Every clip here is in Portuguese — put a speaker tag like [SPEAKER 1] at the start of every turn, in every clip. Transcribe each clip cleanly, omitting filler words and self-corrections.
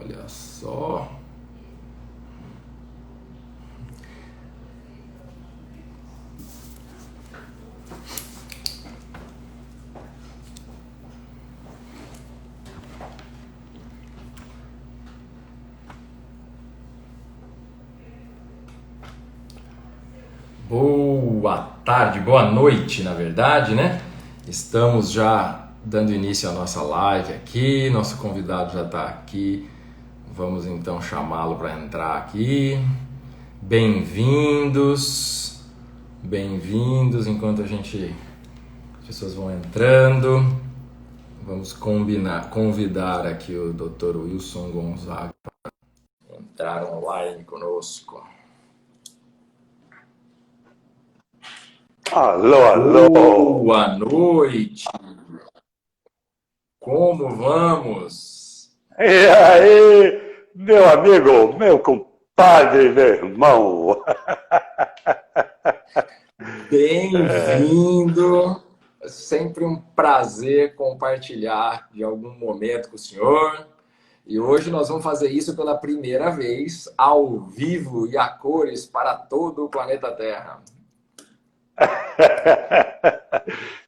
[SPEAKER 1] Olha só. Boa tarde, boa noite, na verdade, né? Estamos já dando início à nossa live aqui. Nosso convidado já está aqui. Vamos então chamá-lo para entrar aqui. Bem-vindos, bem-vindos. Enquanto as pessoas vão entrando, vamos convidar aqui o Dr. Wilson Gonzaga para entrar online conosco.
[SPEAKER 2] Alô, alô!
[SPEAKER 1] Boa noite! Como vamos?
[SPEAKER 2] E aí, meu amigo, meu compadre, meu irmão!
[SPEAKER 1] Bem-vindo! É sempre um prazer compartilhar de algum momento com o senhor. E hoje nós vamos fazer isso pela primeira vez, ao vivo e a cores para todo o planeta Terra.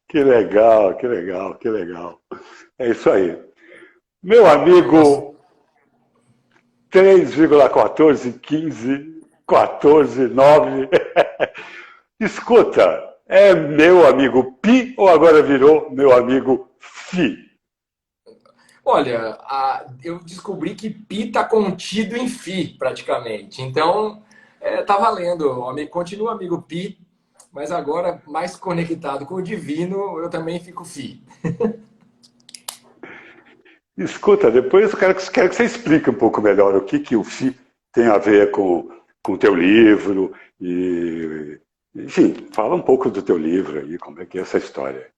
[SPEAKER 2] Que legal, que legal, que legal. É isso aí. Meu amigo, 3,1415, 14,9. Escuta, é meu amigo Pi ou agora virou meu amigo Fi?
[SPEAKER 1] Olha, eu descobri que pi está contido em fi, praticamente. Então, tá valendo. Continua amigo pi, mas agora mais conectado com o divino, eu também fico fi.
[SPEAKER 2] Escuta, depois eu quero que você explique um pouco melhor o que o FI tem a ver com o teu livro e, enfim, fala um pouco do teu livro aí, como é que é essa história.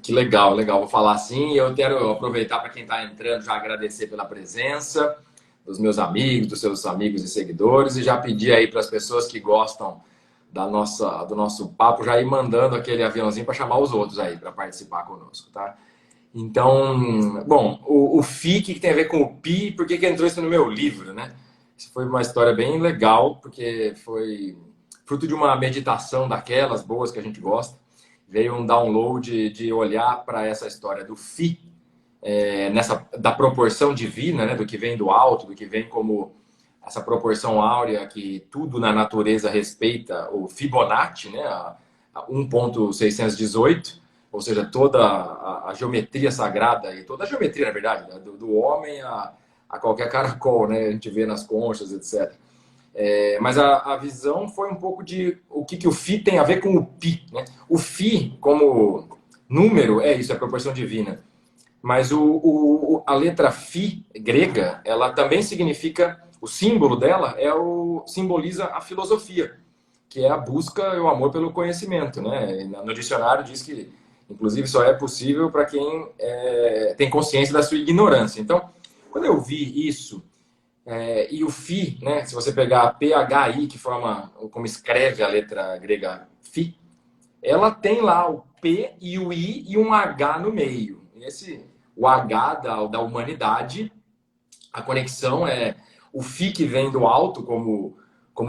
[SPEAKER 1] Que legal, legal. Vou falar assim. Eu quero aproveitar para quem está entrando, já agradecer pela presença dos meus amigos, dos seus amigos e seguidores, e já pedir aí para as pessoas que gostam do nosso papo, já ir mandando aquele aviãozinho para chamar os outros aí para participar conosco, tá? Então, bom, o FI, que tem a ver com o PI, por que entrou isso no meu livro, né? Isso foi uma história bem legal, porque foi fruto de uma meditação daquelas boas que a gente gosta. Veio um download de olhar para essa história do FI, da proporção divina, né? Do que vem do alto, do que vem como essa proporção áurea que tudo na natureza respeita, o Fibonacci, né? A 1.618, ou seja, toda a geometria sagrada e toda a geometria, na verdade, né? do homem a qualquer caracol, né? A gente vê nas conchas, etc. Mas a visão foi um pouco de o que o Φ tem a ver com o Pi, né? O Φ, como número, é isso, é proporção divina. Mas a letra Φ grega, ela também significa, o símbolo dela simboliza a filosofia, que é a busca e o amor pelo conhecimento, né? No dicionário diz que, inclusive, só é possível para quem tem consciência da sua ignorância. Então, quando eu vi isso, e o Fi, né? Se você pegar PHI, que forma como escreve a letra grega Fi, ela tem lá o P e o I e um H no meio. O H da humanidade, a conexão é o Fi que vem do alto como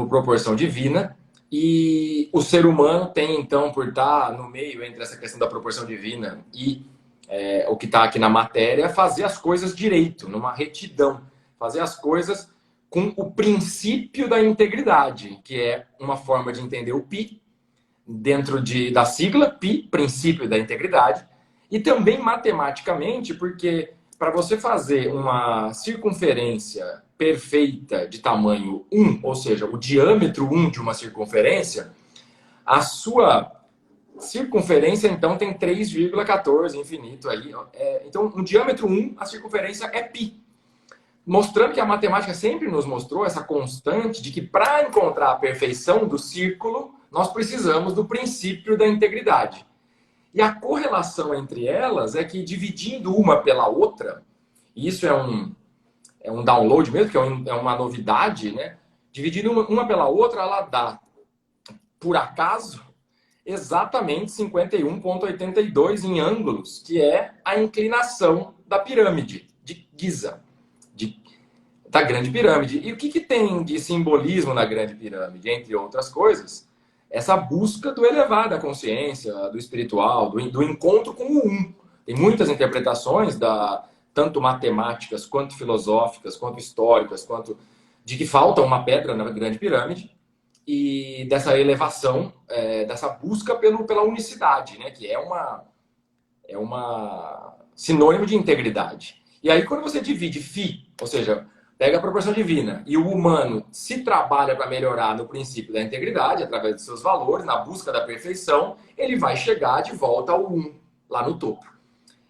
[SPEAKER 1] proporção divina, e o ser humano tem, então, por estar no meio entre essa questão da proporção divina e o que está aqui na matéria, fazer as coisas direito, numa retidão. Fazer as coisas com o princípio da integridade, que é uma forma de entender o pi, dentro da sigla pi, princípio da integridade, e também matematicamente, porque para você fazer uma circunferência perfeita de tamanho 1, ou seja, o diâmetro 1 de uma circunferência, a sua circunferência, então, tem 3,14 infinito aí. Então, no diâmetro 1, a circunferência é π. Mostrando que a matemática sempre nos mostrou essa constante de que para encontrar a perfeição do círculo, nós precisamos do princípio da integridade. E a correlação entre elas é que, dividindo uma pela outra, e isso é um download mesmo, que é uma novidade, né? Dividindo uma pela outra, ela dá, por acaso, exatamente 51,82 em ângulos, que é a inclinação da pirâmide de Giza. da Grande Pirâmide. E o que tem de simbolismo na Grande Pirâmide? Entre outras coisas, essa busca do elevar da consciência, do espiritual, do encontro com o um. Tem muitas interpretações, tanto matemáticas, quanto filosóficas, quanto históricas, quanto de que falta uma pedra na Grande Pirâmide, e dessa elevação, dessa busca pela unicidade, né? Que é uma sinônimo de integridade. E aí, quando você divide Φ, ou seja, pega a proporção divina, e o humano se trabalha para melhorar no princípio da integridade, através dos seus valores, na busca da perfeição, ele vai chegar de volta ao um, lá no topo.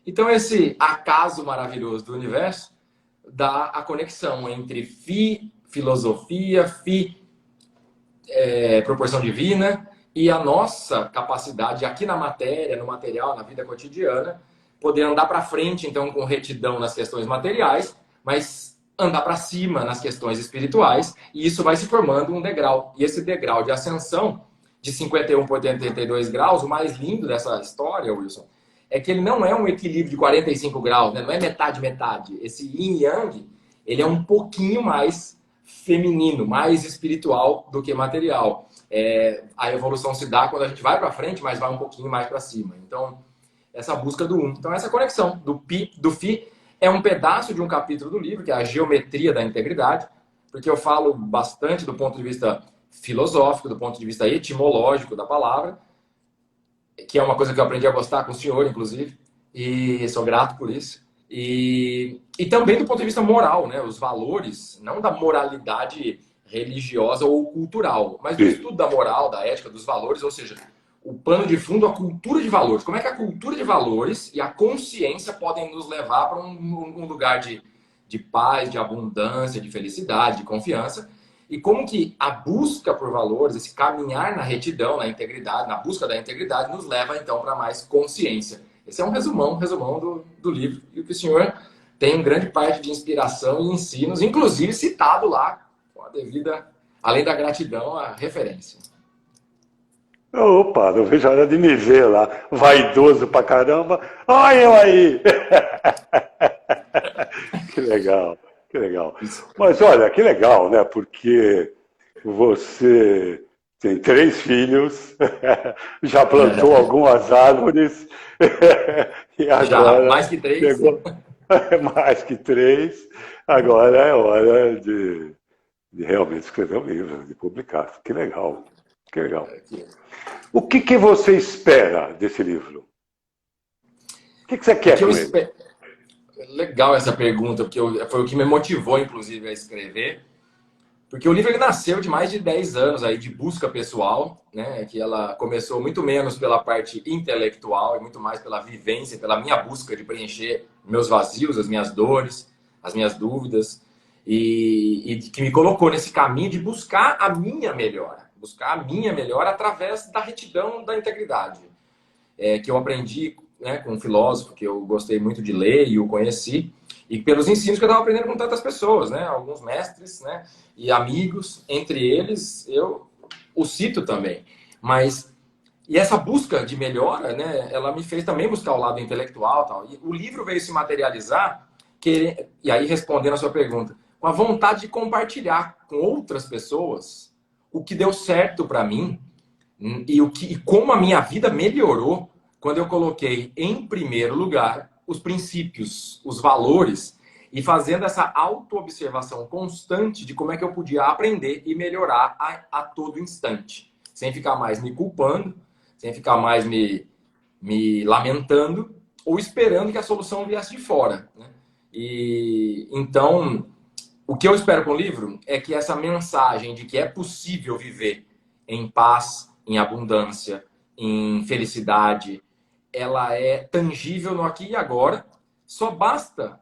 [SPEAKER 1] Então, esse acaso maravilhoso do universo dá a conexão entre Φ, filosofia, Φ, proporção divina, e a nossa capacidade aqui na matéria, no material, na vida cotidiana, poder andar para frente, então, com retidão nas questões materiais, mas andar para cima nas questões espirituais, e isso vai se formando um degrau. E esse degrau de ascensão, de 51 por 82 graus, o mais lindo dessa história, Wilson, é que ele não é um equilíbrio de 45 graus, né? Não é metade-metade. Esse yin yang, ele é um pouquinho mais feminino, mais espiritual do que material. A evolução se dá quando a gente vai para frente, mas vai um pouquinho mais para cima. Então, essa busca do um. Então, essa conexão do Φ é um pedaço de um capítulo do livro, que é a geometria da integridade, porque eu falo bastante do ponto de vista filosófico, do ponto de vista etimológico da palavra, que é uma coisa que eu aprendi a gostar com o senhor, inclusive, e sou grato por isso. E também do ponto de vista moral, né? Os valores, não da moralidade religiosa ou cultural, mas do estudo da moral, da ética, dos valores, ou seja, o pano de fundo, a cultura de valores. Como é que a cultura de valores e a consciência podem nos levar para um lugar de paz, de abundância, de felicidade, de confiança, e como que a busca por valores, esse caminhar na retidão, na integridade, na busca da integridade, nos leva então para mais consciência. Esse é um resumão do livro, e o que o senhor tem grande parte de inspiração e ensinos, inclusive citado lá, com a devida, além da gratidão, a referência.
[SPEAKER 2] Opa, não vejo a hora de me ver lá, vaidoso pra caramba. Olha eu aí! Que legal, que legal. Mas olha, que legal, né? Porque você tem 3 filhos, já plantou algumas árvores, e agora...
[SPEAKER 1] Já, mais que 3.
[SPEAKER 2] Chegou... mais que 3. Agora é hora de realmente escrever um livro, de publicar. Que legal, que legal. O que você espera desse livro? O que você quer com ele?
[SPEAKER 1] Legal essa pergunta, porque foi o que me motivou, inclusive, a escrever. Porque o livro ele nasceu de mais de 10 anos aí de busca pessoal, né? Que ela começou muito menos pela parte intelectual e muito mais pela vivência, pela minha busca de preencher meus vazios, as minhas dores, as minhas dúvidas, e que me colocou nesse caminho de buscar a minha melhora. Buscar a minha melhora através da retidão, da integridade. Que eu aprendi, né, com um filósofo que eu gostei muito de ler e o conheci, e pelos ensinos que eu estava aprendendo com tantas pessoas, né? Alguns mestres, né? E amigos, entre eles, eu o cito também. E essa busca de melhora, né? Ela me fez também buscar o lado intelectual, tal. E o livro veio se materializar, e aí respondendo a sua pergunta, com a vontade de compartilhar com outras pessoas o que deu certo para mim e como a minha vida melhorou quando eu coloquei em primeiro lugar os princípios, os valores, e fazendo essa autoobservação constante de como é que eu podia aprender e melhorar a todo instante, sem ficar mais me culpando, sem ficar mais me lamentando ou esperando que a solução viesse de fora, né? E então, o que eu espero com o livro é que essa mensagem de que é possível viver em paz, em abundância, em felicidade, ela é tangível no aqui e agora. Só basta,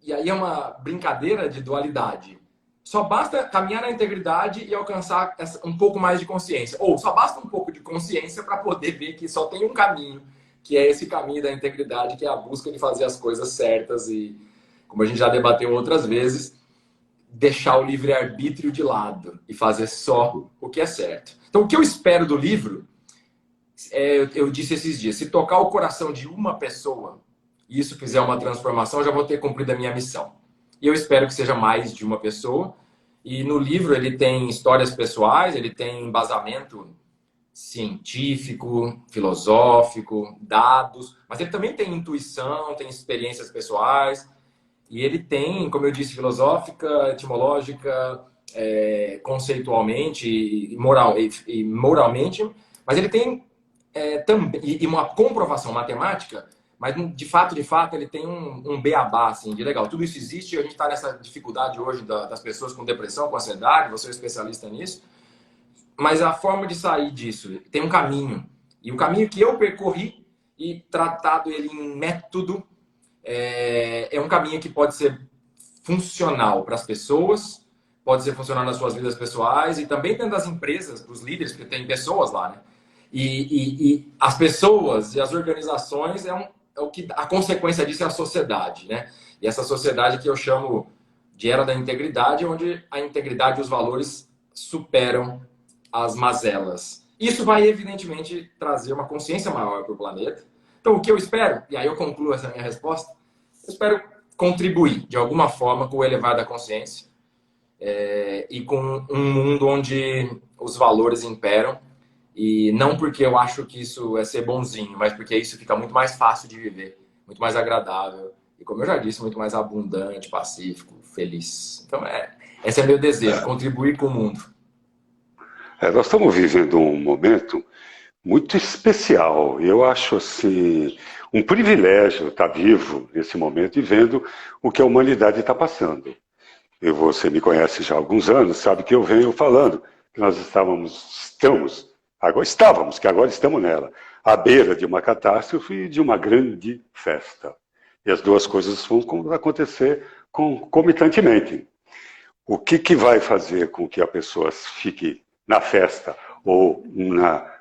[SPEAKER 1] e aí é uma brincadeira de dualidade, só basta caminhar na integridade e alcançar um pouco mais de consciência. Ou só basta um pouco de consciência para poder ver que só tem um caminho, que é esse caminho da integridade, que é a busca de fazer as coisas certas e, como a gente já debateu outras vezes, deixar o livre-arbítrio de lado e fazer só o que é certo. Então, o que eu espero do livro, eu disse esses dias, se tocar o coração de uma pessoa e isso fizer uma transformação, eu já vou ter cumprido a minha missão. e eu espero que seja mais de uma pessoa. E no livro ele tem histórias pessoais, ele tem embasamento científico, filosófico, dados, mas ele também tem intuição, tem experiências pessoais, e ele tem, como eu disse, filosófica, etimológica, conceitualmente e moralmente, mas ele tem também e uma comprovação matemática, mas de fato, ele tem um beabá, assim, de legal. Tudo isso existe e a gente está nessa dificuldade hoje das pessoas com depressão, com ansiedade, você é um especialista nisso, mas a forma de sair disso tem um caminho. E o caminho que eu percorri e tratado ele em método é um caminho que pode ser funcional para as pessoas, pode ser funcional nas suas vidas pessoais e também dentro das empresas, para os líderes, porque tem pessoas lá, né? E as pessoas e as organizações o que a consequência disso é a sociedade, né? E essa sociedade que eu chamo de era da integridade, onde a integridade e os valores superam as mazelas. Isso vai, evidentemente, trazer uma consciência maior para o planeta. Então, o que eu espero, e aí eu concluo essa minha resposta, eu espero contribuir, de alguma forma, com o elevar da consciência e com um mundo onde os valores imperam. E não porque eu acho que isso é ser bonzinho, mas porque isso fica muito mais fácil de viver, muito mais agradável. E, como eu já disse, muito mais abundante, pacífico, feliz. Então, esse é meu desejo, contribuir com o mundo.
[SPEAKER 2] Nós estamos vivendo um momento muito especial. Eu acho assim um privilégio estar vivo nesse momento e vendo o que a humanidade está passando. E você me conhece já há alguns anos, sabe que eu venho falando que nós agora estamos nela, à beira de uma catástrofe e de uma grande festa. E as duas coisas vão acontecer concomitantemente. O que vai fazer com que a pessoa fique na festa, ou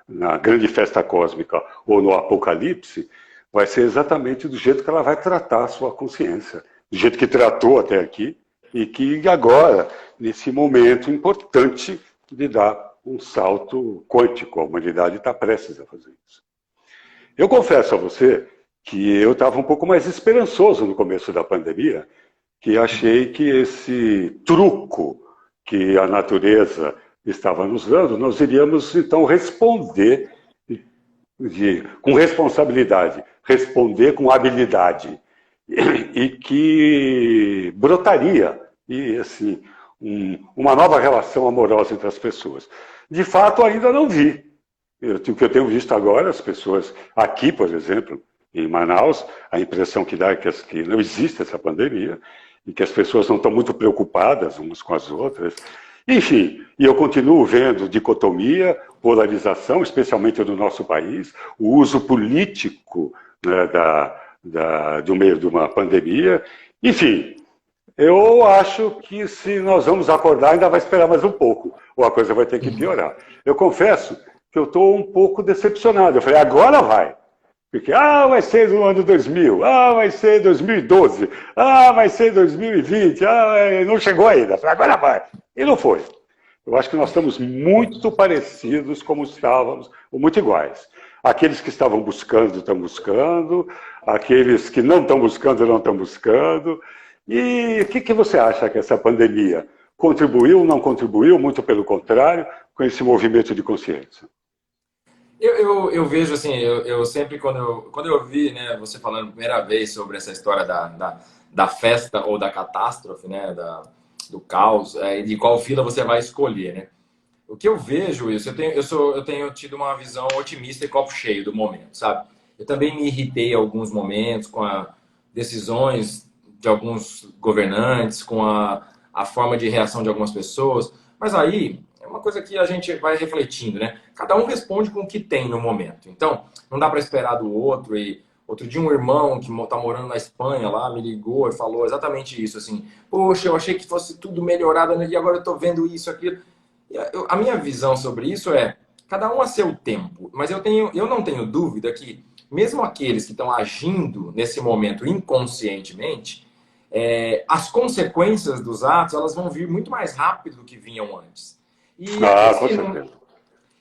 [SPEAKER 2] na grande festa cósmica, ou no apocalipse, vai ser exatamente do jeito que ela vai tratar a sua consciência, do jeito que tratou até aqui, e que agora, nesse momento importante de dar um salto quântico, a humanidade está prestes a fazer isso. Eu confesso a você que eu estava um pouco mais esperançoso no começo da pandemia, que achei que esse truco que a natureza estava nos dando, nós iríamos então responder com responsabilidade, responder com habilidade, e que brotaria e assim uma nova relação amorosa entre as pessoas. De fato, ainda não vi. O que eu tenho visto agora, as pessoas aqui, por exemplo, em Manaus, a impressão que dá é que não existe essa pandemia e que as pessoas não estão muito preocupadas umas com as outras. Enfim, e eu continuo vendo dicotomia, polarização, especialmente no nosso país, o uso político, né, do meio de uma pandemia. Enfim, eu acho que se nós vamos acordar, ainda vai esperar mais um pouco, ou a coisa vai ter que piorar. Eu confesso que eu estou um pouco decepcionado. Eu falei, agora vai. Porque, vai ser no ano 2000, vai ser 2012, vai ser 2020, não chegou ainda. Eu falei, agora vai. E não foi. Eu acho que nós estamos muito parecidos como estávamos, ou muito iguais. Aqueles que estavam buscando, estão buscando. Aqueles que não estão buscando, não estão buscando. E o que você acha que essa pandemia contribuiu, não contribuiu? Muito pelo contrário, com esse movimento de consciência.
[SPEAKER 1] Eu vejo assim, eu sempre, quando eu vi, né, você falando a primeira vez sobre essa história da festa ou da catástrofe, né, do caos, de qual fila você vai escolher, né? O que eu vejo isso, eu tenho tido uma visão otimista e copo cheio do momento, sabe? Eu também me irritei em alguns momentos com as decisões de alguns governantes, com a forma de reação de algumas pessoas, mas aí é uma coisa que a gente vai refletindo, né? Cada um responde com o que tem no momento. Então, não dá para esperar do outro. E outro dia um irmão que está morando na Espanha lá me ligou e falou exatamente isso, assim, poxa, eu achei que fosse tudo melhorado e agora eu estou vendo isso, aquilo. A minha visão sobre isso é, cada um a seu tempo, mas eu não tenho dúvida que mesmo aqueles que estão agindo nesse momento inconscientemente, as consequências dos atos elas vão vir muito mais rápido do que vinham antes. E
[SPEAKER 2] Com certeza.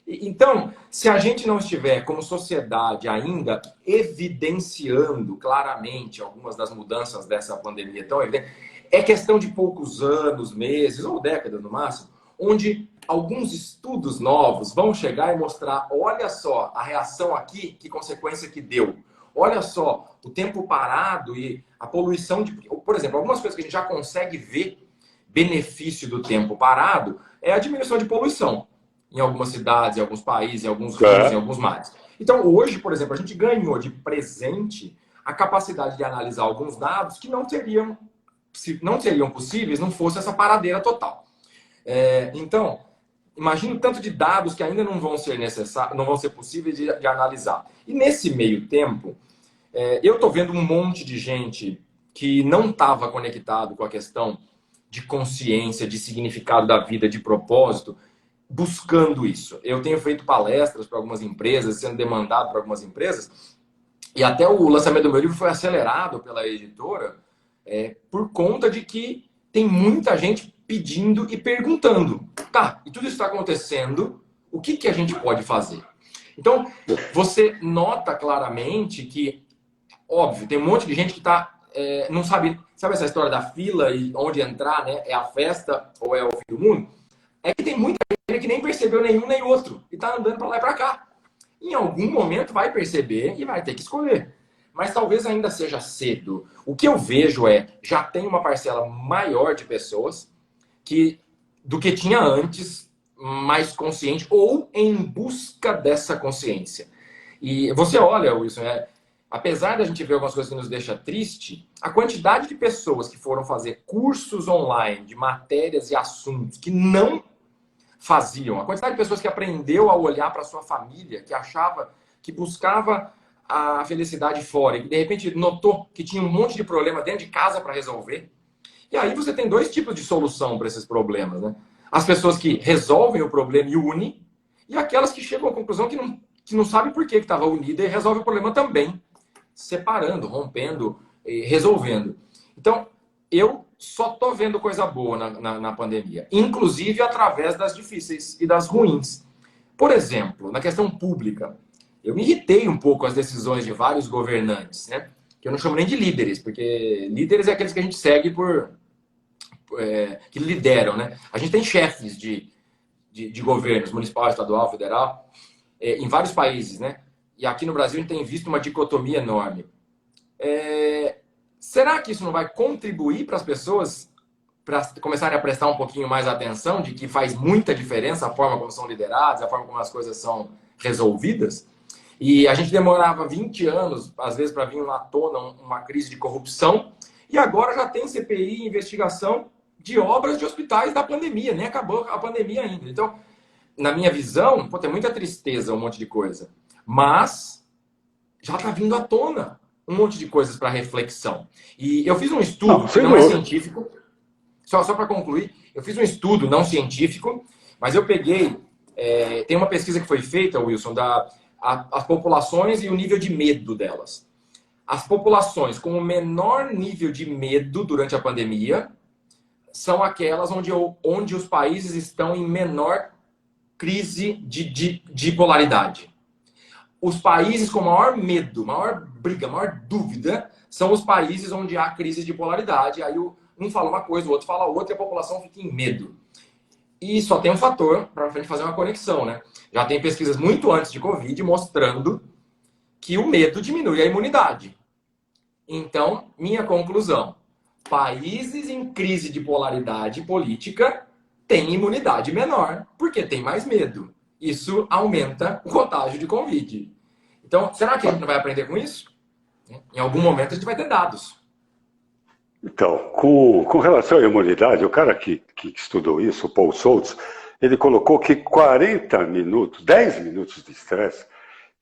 [SPEAKER 1] Então, se a gente não estiver como sociedade ainda evidenciando claramente algumas das mudanças dessa pandemia tão evidente, é questão de poucos anos, meses ou décadas no máximo, onde alguns estudos novos vão chegar e mostrar, olha só, a reação aqui, que consequência que deu. Olha só, o tempo parado e a poluição de... Por exemplo, algumas coisas que a gente já consegue ver benefício do tempo parado é a diminuição de poluição em algumas cidades, em alguns países, em alguns rios, em alguns mares. Então, hoje, por exemplo, a gente ganhou de presente a capacidade de analisar alguns dados que não seriam possíveis não fosse essa paradeira total. Então, imagina o tanto de dados que ainda não vão ser necessários, não vão ser possíveis de analisar. E nesse meio tempo, eu estou vendo um monte de gente que não estava conectado com a questão de consciência, de significado da vida, de propósito, buscando isso. Eu tenho feito palestras para algumas empresas, sendo demandado para algumas empresas, e até o lançamento do meu livro foi acelerado pela editora por conta de que tem muita gente pedindo e perguntando. Tá, e tudo isso está acontecendo, o que a gente pode fazer? Então, você nota claramente que, óbvio, tem um monte de gente que não sabe essa história da fila e onde entrar, né? É a festa ou é o fim do mundo? É que tem muita gente que nem percebeu nenhum nem outro e está andando para lá e para cá. Em algum momento vai perceber e vai ter que escolher. Mas talvez ainda seja cedo. O que eu vejo já tem uma parcela maior de pessoas do que tinha antes, mais consciente ou em busca dessa consciência. E você olha, Wilson, apesar da gente ver algumas coisas que nos deixa triste, a quantidade de pessoas que foram fazer cursos online de matérias e assuntos que não faziam, a quantidade de pessoas que aprendeu a olhar para sua família, que achava, que buscava a felicidade fora e de repente notou que tinha um monte de problema dentro de casa para resolver. E aí você tem dois tipos de solução para esses problemas, né? As pessoas que resolvem o problema e unem, e aquelas que chegam à conclusão que não sabem por que estava unida e resolve o problema também, separando, rompendo, resolvendo. Então, eu só estou vendo coisa boa na pandemia, inclusive através das difíceis e das ruins. Por exemplo, na questão pública, eu me irritei um pouco com as decisões de vários governantes, né? Que eu não chamo nem de líderes, porque líderes é aqueles que a gente segue que lideram, né? A gente tem chefes de governos, municipal, estadual, federal, em vários países, né? E aqui no Brasil a gente tem visto uma dicotomia enorme. Será que isso não vai contribuir para as pessoas para começarem a prestar um pouquinho mais atenção de que faz muita diferença a forma como são lideradas, a forma como as coisas são resolvidas? E a gente demorava 20 anos, às vezes, para vir à tona uma crise de corrupção, e agora já tem CPI e investigação de obras de hospitais da pandemia, nem acabou a pandemia ainda. Então, na minha visão, tem muita tristeza, um monte de coisa, mas já está vindo à tona um monte de coisas para reflexão. E eu fiz um estudo que não é científico, só para concluir, eu fiz um estudo não científico, mas eu peguei, tem uma pesquisa que foi feita, Wilson, as populações e o nível de medo delas. As populações com o menor nível de medo durante a pandemia são aquelas onde os países estão em menor crise de polaridade. Os países com maior medo, maior briga, maior dúvida, são os países onde há crise de polaridade. Aí um fala uma coisa, o outro fala outra e a população fica em medo. E só tem um fator para a gente fazer uma conexão, né? Já tem pesquisas muito antes de Covid mostrando que o medo diminui a imunidade. Então, minha conclusão: países em crise de polaridade política têm imunidade menor, porque tem mais medo. Isso aumenta o contágio de Covid. Então, será que a gente não vai aprender com isso? Em algum momento a gente vai ter dados.
[SPEAKER 2] Então, com relação à imunidade, o cara que estudou isso, o Paul Soltz, ele colocou que 40 minutos, 10 minutos de estresse,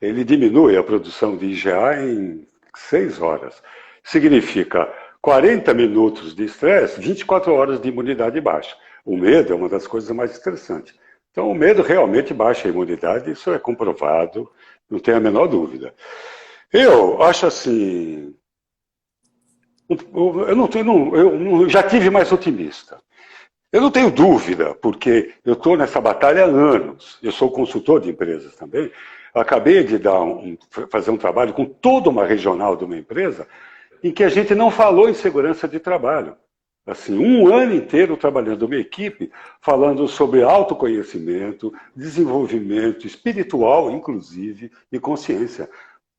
[SPEAKER 2] ele diminui a produção de IgA em 6 horas. Significa 40 minutos de estresse, 24 horas de imunidade baixa. O medo é uma das coisas mais estressantes. Então, o medo realmente baixa a imunidade, isso é comprovado, não tem a menor dúvida. Eu acho assim... Eu já tive mais otimista. Eu não tenho dúvida, porque eu estou nessa batalha há anos. Eu sou consultor de empresas também. Acabei de fazer um trabalho com toda uma regional de uma empresa em que a gente não falou em segurança de trabalho. Assim, um ano inteiro trabalhando uma equipe, falando sobre autoconhecimento, desenvolvimento espiritual, inclusive, e consciência.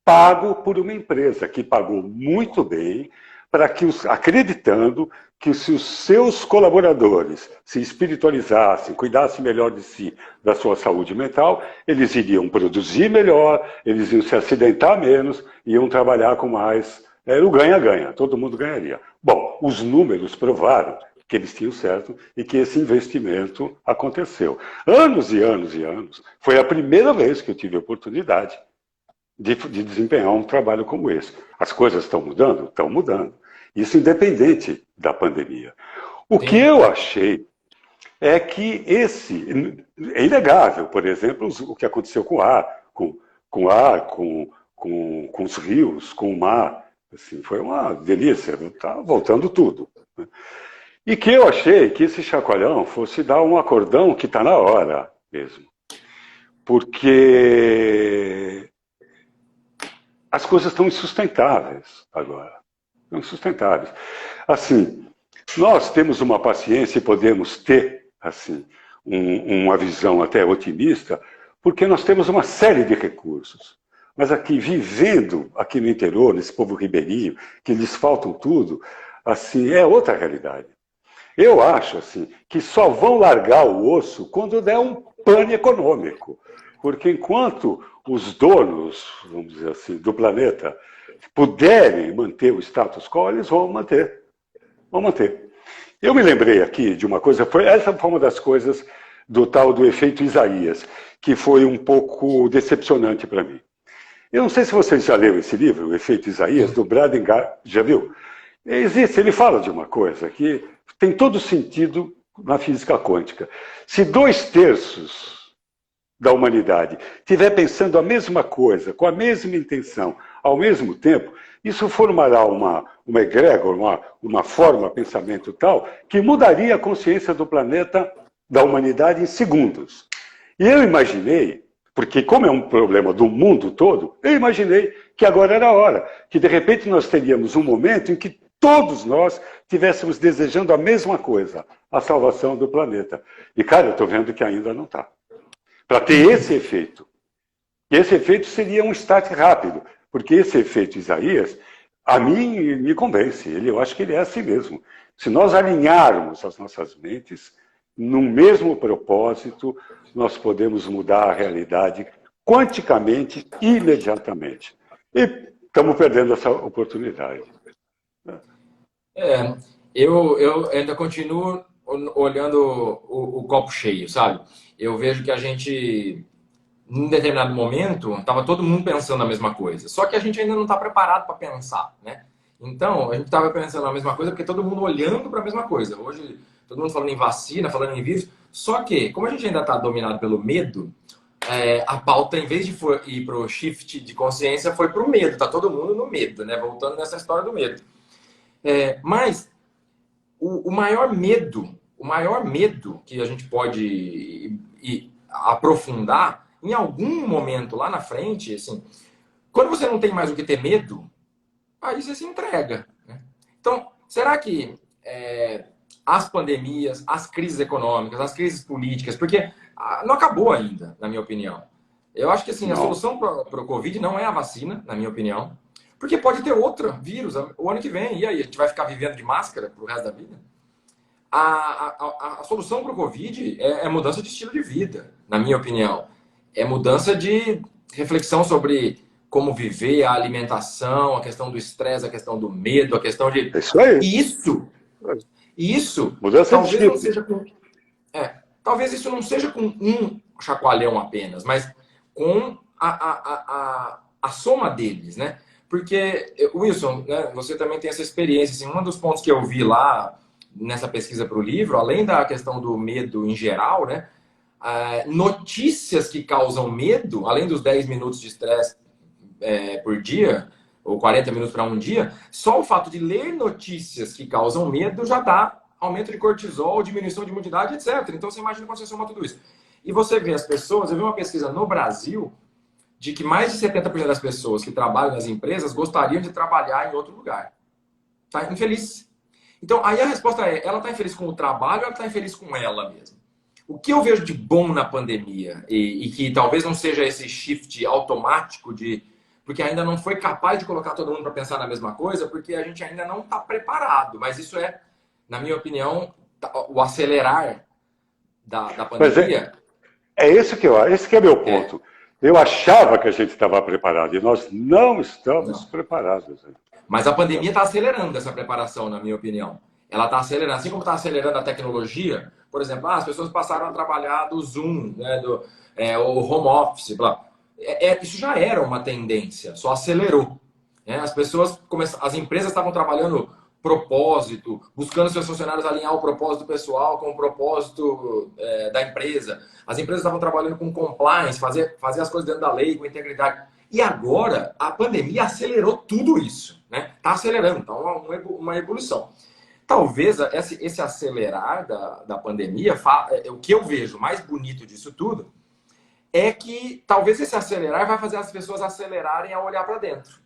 [SPEAKER 2] Pago por uma empresa que pagou muito bem, para que acreditando que se os seus colaboradores se espiritualizassem, cuidassem melhor de si, da sua saúde mental, eles iriam produzir melhor, eles iam se acidentar menos, iam trabalhar com mais. Era o ganha-ganha, todo mundo ganharia. Bom, os números provaram que eles tinham certo e que esse investimento aconteceu. Anos e anos e anos. Foi a primeira vez que eu tive a oportunidade de desempenhar um trabalho como esse. As coisas estão mudando? Estão mudando. Isso independente da pandemia. O que eu achei é que é inegável, por exemplo, o que aconteceu com o ar, com os rios, com o mar. Assim, foi uma delícia, está voltando tudo. E que eu achei que esse chacoalhão fosse dar um acordão que está na hora mesmo. Porque as coisas estão insustentáveis agora. Estão insustentáveis. Assim, nós temos uma paciência e podemos ter assim, uma visão até otimista, porque nós temos uma série de recursos. Mas aqui, vivendo aqui no interior, nesse povo ribeirinho, que lhes faltam tudo, assim, é outra realidade. Eu acho assim, que só vão largar o osso quando der um pane econômico. Porque enquanto os donos, vamos dizer assim, do planeta puderem manter o status quo, eles vão manter. Vão manter. Eu me lembrei aqui de uma coisa, essa foi uma das coisas do tal do efeito Isaías, que foi um pouco decepcionante para mim. Eu não sei se vocês já leram esse livro, O Efeito Isaías, do Braden Gart, já viu? Ele fala de uma coisa que tem todo sentido na física quântica. Se 2/3 da humanidade estiver pensando a mesma coisa, com a mesma intenção, ao mesmo tempo, isso formará uma egrégora, uma forma de pensamento tal, que mudaria a consciência do planeta, da humanidade, em segundos. E eu imaginei, porque como é um problema do mundo todo, eu imaginei que agora era a hora, que de repente nós teríamos um momento em que todos nós estivéssemos desejando a mesma coisa, a salvação do planeta. E, cara, eu estou vendo que ainda não está. Para ter esse efeito. E esse efeito seria um start rápido, porque esse efeito Isaías, a mim, me convence. Eu acho que ele é assim mesmo. Se nós alinharmos as nossas mentes num mesmo propósito, nós podemos mudar a realidade quanticamente, imediatamente. E estamos perdendo essa oportunidade.
[SPEAKER 1] Eu ainda continuo olhando o copo cheio, sabe? Eu vejo que a gente, em determinado momento, estava todo mundo pensando a mesma coisa. Só que a gente ainda não está preparado para pensar, né? Então, a gente estava pensando a mesma coisa porque todo mundo olhando para a mesma coisa. Hoje, todo mundo falando em vacina, falando em vírus. Só que, como a gente ainda está dominado pelo medo, a pauta, em vez de ir para o shift de consciência, foi para o medo. Está todo mundo no medo, né? Voltando nessa história do medo. Mas o maior medo que a gente pode aprofundar, em algum momento lá na frente, assim, quando você não tem mais o que ter medo, aí você se entrega, né? Então, será que as pandemias, as crises econômicas, as crises políticas, porque não acabou ainda, na minha opinião. Eu acho que assim, a solução para o Covid não é a vacina, na minha opinião, porque pode ter outro vírus o ano que vem, e aí? A gente vai ficar vivendo de máscara pro resto da vida? A solução para o Covid é mudança de estilo de vida, na minha opinião. É mudança de reflexão sobre como viver, a alimentação, a questão do estresse, a questão do medo, a questão de...
[SPEAKER 2] Isso aí.
[SPEAKER 1] Isso
[SPEAKER 2] mudança
[SPEAKER 1] talvez
[SPEAKER 2] de
[SPEAKER 1] não seja com... talvez isso não seja com um chacoalhão apenas, mas com a soma deles, né? Porque, Wilson, né, você também tem essa experiência. Assim, um dos pontos que eu vi lá nessa pesquisa para o livro, além da questão do medo em geral, né, notícias que causam medo, além dos 10 minutos de estresse por dia, ou 40 minutos para um dia, só o fato de ler notícias que causam medo já dá aumento de cortisol, diminuição de imunidade, etc. Então você imagina quando você soma tudo isso. E você vê as pessoas, eu vi uma pesquisa no Brasil de que mais de 70% das pessoas que trabalham nas empresas gostariam de trabalhar em outro lugar. Tá infeliz. Então, aí a resposta é, ela está infeliz com o trabalho ou ela está infeliz com ela mesma? O que eu vejo de bom na pandemia, e que talvez não seja esse shift automático de... Porque ainda não foi capaz de colocar todo mundo para pensar na mesma coisa, porque a gente ainda não está preparado. Mas isso é, na minha opinião, o acelerar da
[SPEAKER 2] Mas
[SPEAKER 1] pandemia.
[SPEAKER 2] esse que é meu
[SPEAKER 1] É,
[SPEAKER 2] ponto. Eu achava que a gente estava preparado e nós não estamos
[SPEAKER 1] não.
[SPEAKER 2] preparados.
[SPEAKER 1] Mas a pandemia está acelerando essa preparação, na minha opinião. Ela está acelerando, assim como está acelerando a tecnologia. Por exemplo, as pessoas passaram a trabalhar do Zoom, né, o home office, blá. Isso já era uma tendência, só acelerou. Né? As empresas estavam trabalhando propósito, buscando seus funcionários alinhar o propósito pessoal com o propósito da empresa. As empresas estavam trabalhando com compliance, fazer as coisas dentro da lei, com integridade. E agora, a pandemia acelerou tudo isso. Né? Está acelerando, está uma evolução. Talvez esse acelerar da pandemia, o que eu vejo mais bonito disso tudo, é que talvez esse acelerar vai fazer as pessoas acelerarem a olhar para dentro.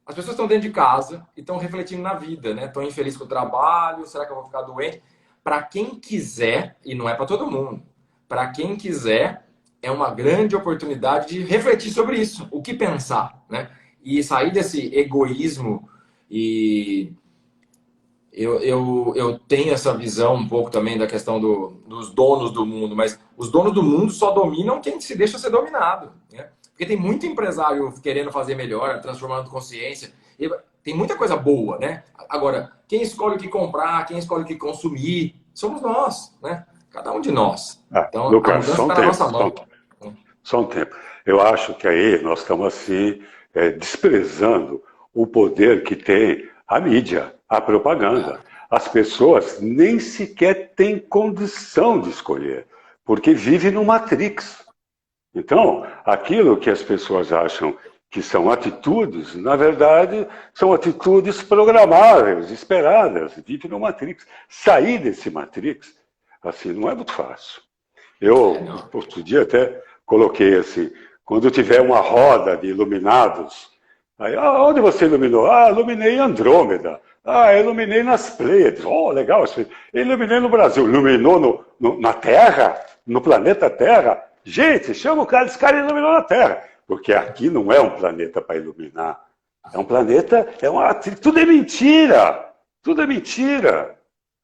[SPEAKER 1] As pessoas estão dentro de casa e estão refletindo na vida, né? Estão infelizes com o trabalho, será que eu vou ficar doente? Para quem quiser, e não é para todo mundo, para quem quiser, é uma grande oportunidade de refletir sobre isso, o que pensar, né? E sair desse egoísmo. E eu tenho essa visão um pouco também da questão dos donos do mundo, mas os donos do mundo só dominam quem se deixa ser dominado, né? Porque tem muito empresário querendo fazer melhor, transformando consciência. E tem muita coisa boa, né? Agora, quem escolhe o que comprar, quem escolhe o que consumir, somos nós, né? Cada um de nós. Então, a
[SPEAKER 2] Lucas,
[SPEAKER 1] mudança
[SPEAKER 2] só um
[SPEAKER 1] está na
[SPEAKER 2] tempo,
[SPEAKER 1] nossa mão.
[SPEAKER 2] só um tempo. Eu acho que aí nós estamos assim, desprezando o poder que tem a mídia, a propaganda. As pessoas nem sequer têm condição de escolher, porque vivem no Matrix. Então, aquilo que as pessoas acham que são atitudes, na verdade, são atitudes programáveis, esperadas, vivem no Matrix. Sair desse Matrix, assim, não é muito fácil. Eu,
[SPEAKER 1] Não.
[SPEAKER 2] outro dia até coloquei assim, quando tiver uma roda de iluminados, aí, onde você iluminou? Iluminei em Andrômeda. Iluminei nas Pleiades. Legal. Iluminei no Brasil. Iluminou na Terra? No planeta Terra? Gente, chama o cara, esse cara iluminou na Terra. Porque aqui não é um planeta para iluminar. É um planeta, tudo é mentira. Tudo é mentira.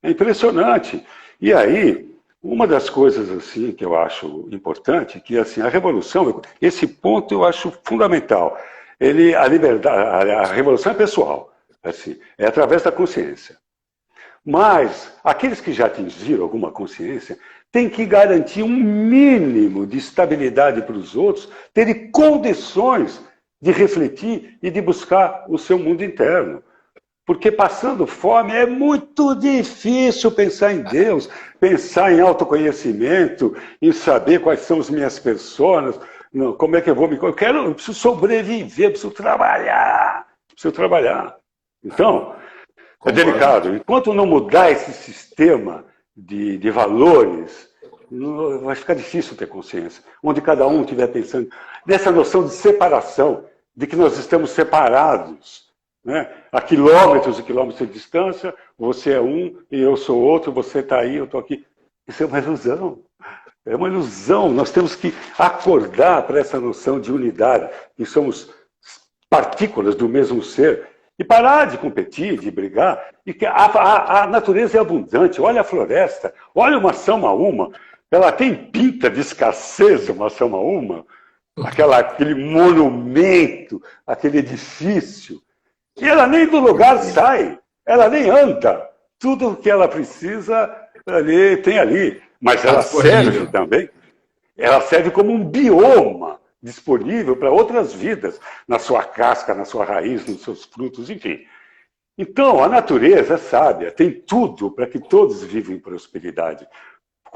[SPEAKER 2] É impressionante. E aí, uma das coisas assim que eu acho importante, que assim, a revolução, esse ponto eu acho fundamental. A liberdade, a revolução é pessoal, assim, é através da consciência. Mas aqueles que já atingiram alguma consciência têm que garantir um mínimo de estabilidade para os outros, terem condições de refletir e de buscar o seu mundo interno. Porque passando fome é muito difícil pensar em Deus, pensar em autoconhecimento, em saber quais são as minhas personas, como é que eu vou me... Eu preciso sobreviver, eu preciso trabalhar. Então, é delicado. Enquanto não mudar esse sistema de valores, vai ficar difícil ter consciência. Onde cada um estiver pensando nessa noção de separação, de que nós estamos separados, né? A quilômetros e quilômetros de distância, você é um e eu sou outro, você está aí, eu estou aqui. Isso é uma ilusão. É uma ilusão. Nós temos que acordar para essa noção de unidade, que somos partículas do mesmo ser, e parar de competir, de brigar. E que a natureza é abundante. Olha a floresta, olha uma Samaúma. Ela tem pinta de escassez, uma Samaúma. Aquele monumento, aquele edifício. E ela nem do lugar sai, ela nem anda. Tudo o que ela precisa tem ali. Mas ela serve também, ela serve como um bioma disponível para outras vidas, na sua casca, na sua raiz, nos seus frutos, enfim. Então, a natureza é sábia, tem tudo para que todos vivam em prosperidade.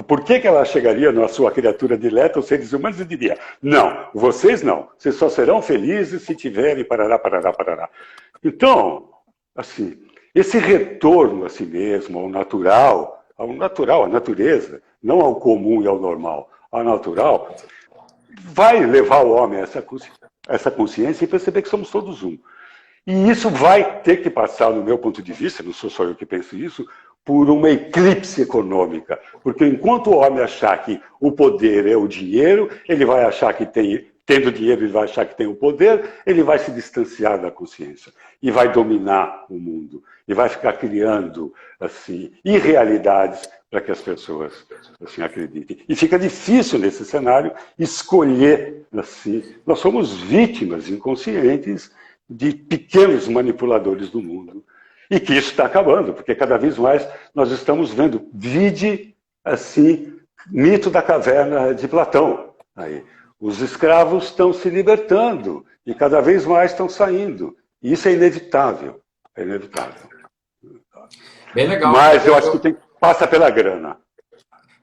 [SPEAKER 2] Por que ela chegaria na sua criatura dileta, os seres humanos, e diria, não, vocês só serão felizes se tiverem parará, parará, parará. Então, assim, esse retorno a si mesmo, ao natural, à natureza, não ao comum e ao normal, ao natural, vai levar o homem a essa consciência e perceber que somos todos um. E isso vai ter que passar, no meu ponto de vista, não sou só eu que penso isso, por uma eclipse econômica. Porque enquanto o homem achar que o poder é o dinheiro, ele vai achar que tendo dinheiro, ele vai achar que tem o poder, ele vai se distanciar da consciência e vai dominar o mundo e vai ficar criando assim irrealidades para que as pessoas assim acreditem. E fica difícil nesse cenário escolher assim. Nós somos vítimas inconscientes de pequenos manipuladores do mundo. E que isso está acabando, porque cada vez mais nós estamos vendo, vide assim, mito da caverna de Platão. Aí, os escravos estão se libertando e cada vez mais estão saindo. E isso é inevitável. É inevitável.
[SPEAKER 1] Bem legal.
[SPEAKER 2] Mas eu acho que passa pela grana.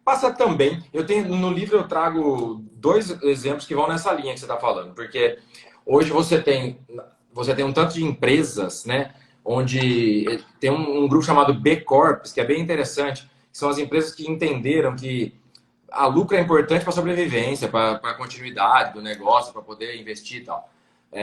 [SPEAKER 1] Passa também. No livro eu trago dois exemplos que vão nessa linha que você está falando, porque hoje você tem um tanto de empresas, né, onde tem um grupo chamado B Corps, que é bem interessante, que são as empresas que entenderam que a lucro é importante para a sobrevivência, para a continuidade do negócio, para poder investir e tal.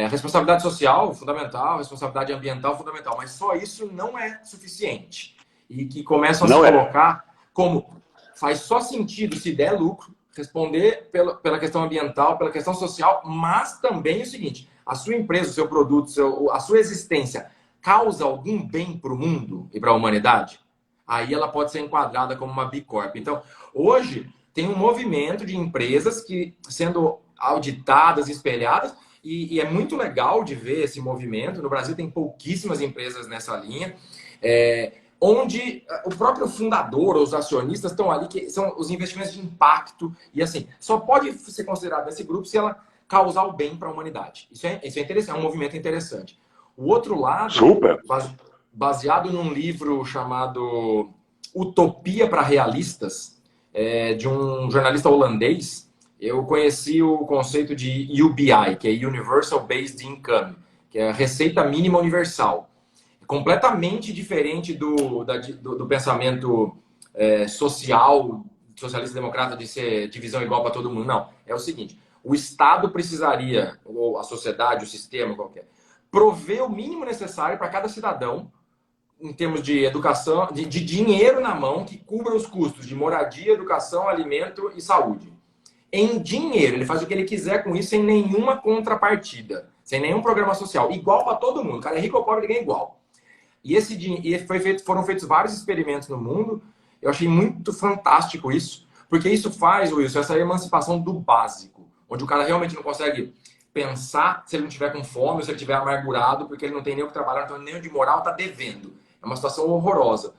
[SPEAKER 1] Responsabilidade social, fundamental, responsabilidade ambiental, fundamental, mas só isso não é suficiente. E que começam a se colocar como faz só sentido se der lucro, responder pela questão ambiental, pela questão social, mas também o seguinte, a sua empresa, o seu produto, a sua existência causa algum bem para o mundo e para a humanidade? Aí ela pode ser enquadrada como uma B Corp. Então, hoje tem um movimento de empresas que sendo auditadas, espelhadas, e é muito legal de ver esse movimento. No Brasil tem pouquíssimas empresas nessa linha, onde o próprio fundador, os acionistas estão ali, que são os investimentos de impacto, e assim, só pode ser considerado nesse grupo se ela causar o bem para a humanidade. Isso é interessante, é um movimento interessante. O outro lado,
[SPEAKER 2] super,
[SPEAKER 1] baseado num livro chamado Utopia para Realistas, de um jornalista holandês, eu conheci o conceito de UBI, que é Universal Based Income, que é a receita mínima universal. Completamente diferente do pensamento socialista democrata de ser divisão igual para todo mundo. Não, é o seguinte, o Estado precisaria, ou a sociedade, o sistema qualquer, prover o mínimo necessário para cada cidadão em termos de educação, de dinheiro na mão que cubra os custos de moradia, educação, alimento e saúde. Em dinheiro, ele faz o que ele quiser com isso sem nenhuma contrapartida, sem nenhum programa social, igual para todo mundo. O cara é rico ou pobre, ele ganha igual. E foram feitos vários experimentos no mundo. Eu achei muito fantástico isso, porque isso faz, Wilson, essa emancipação do básico, onde o cara realmente não consegue pensar se ele não estiver com fome ou se ele estiver amargurado, porque ele não tem nem o que trabalhar, não tem nem onde morar, está devendo. É uma situação horrorosa.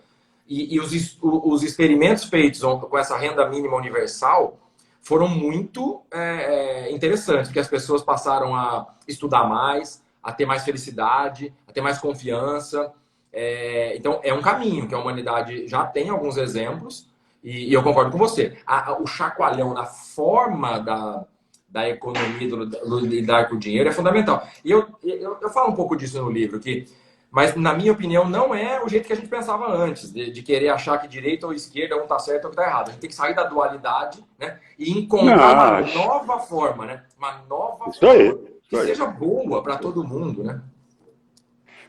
[SPEAKER 1] E os experimentos feitos com essa renda mínima universal foram muito interessantes, porque as pessoas passaram a estudar mais, a ter mais felicidade, a ter mais confiança. Então, é um caminho que a humanidade já tem alguns exemplos, e eu concordo com você. O chacoalhão na forma da economia, do lidar com o dinheiro é fundamental. E eu falo um pouco disso no livro, mas, na minha opinião, não é o jeito que a gente pensava antes, de querer achar que direita ou esquerda, um está certo ou está errado. A gente tem que sair da dualidade, né, e encontrar uma nova forma, né? Uma nova forma que seja boa para todo mundo, né?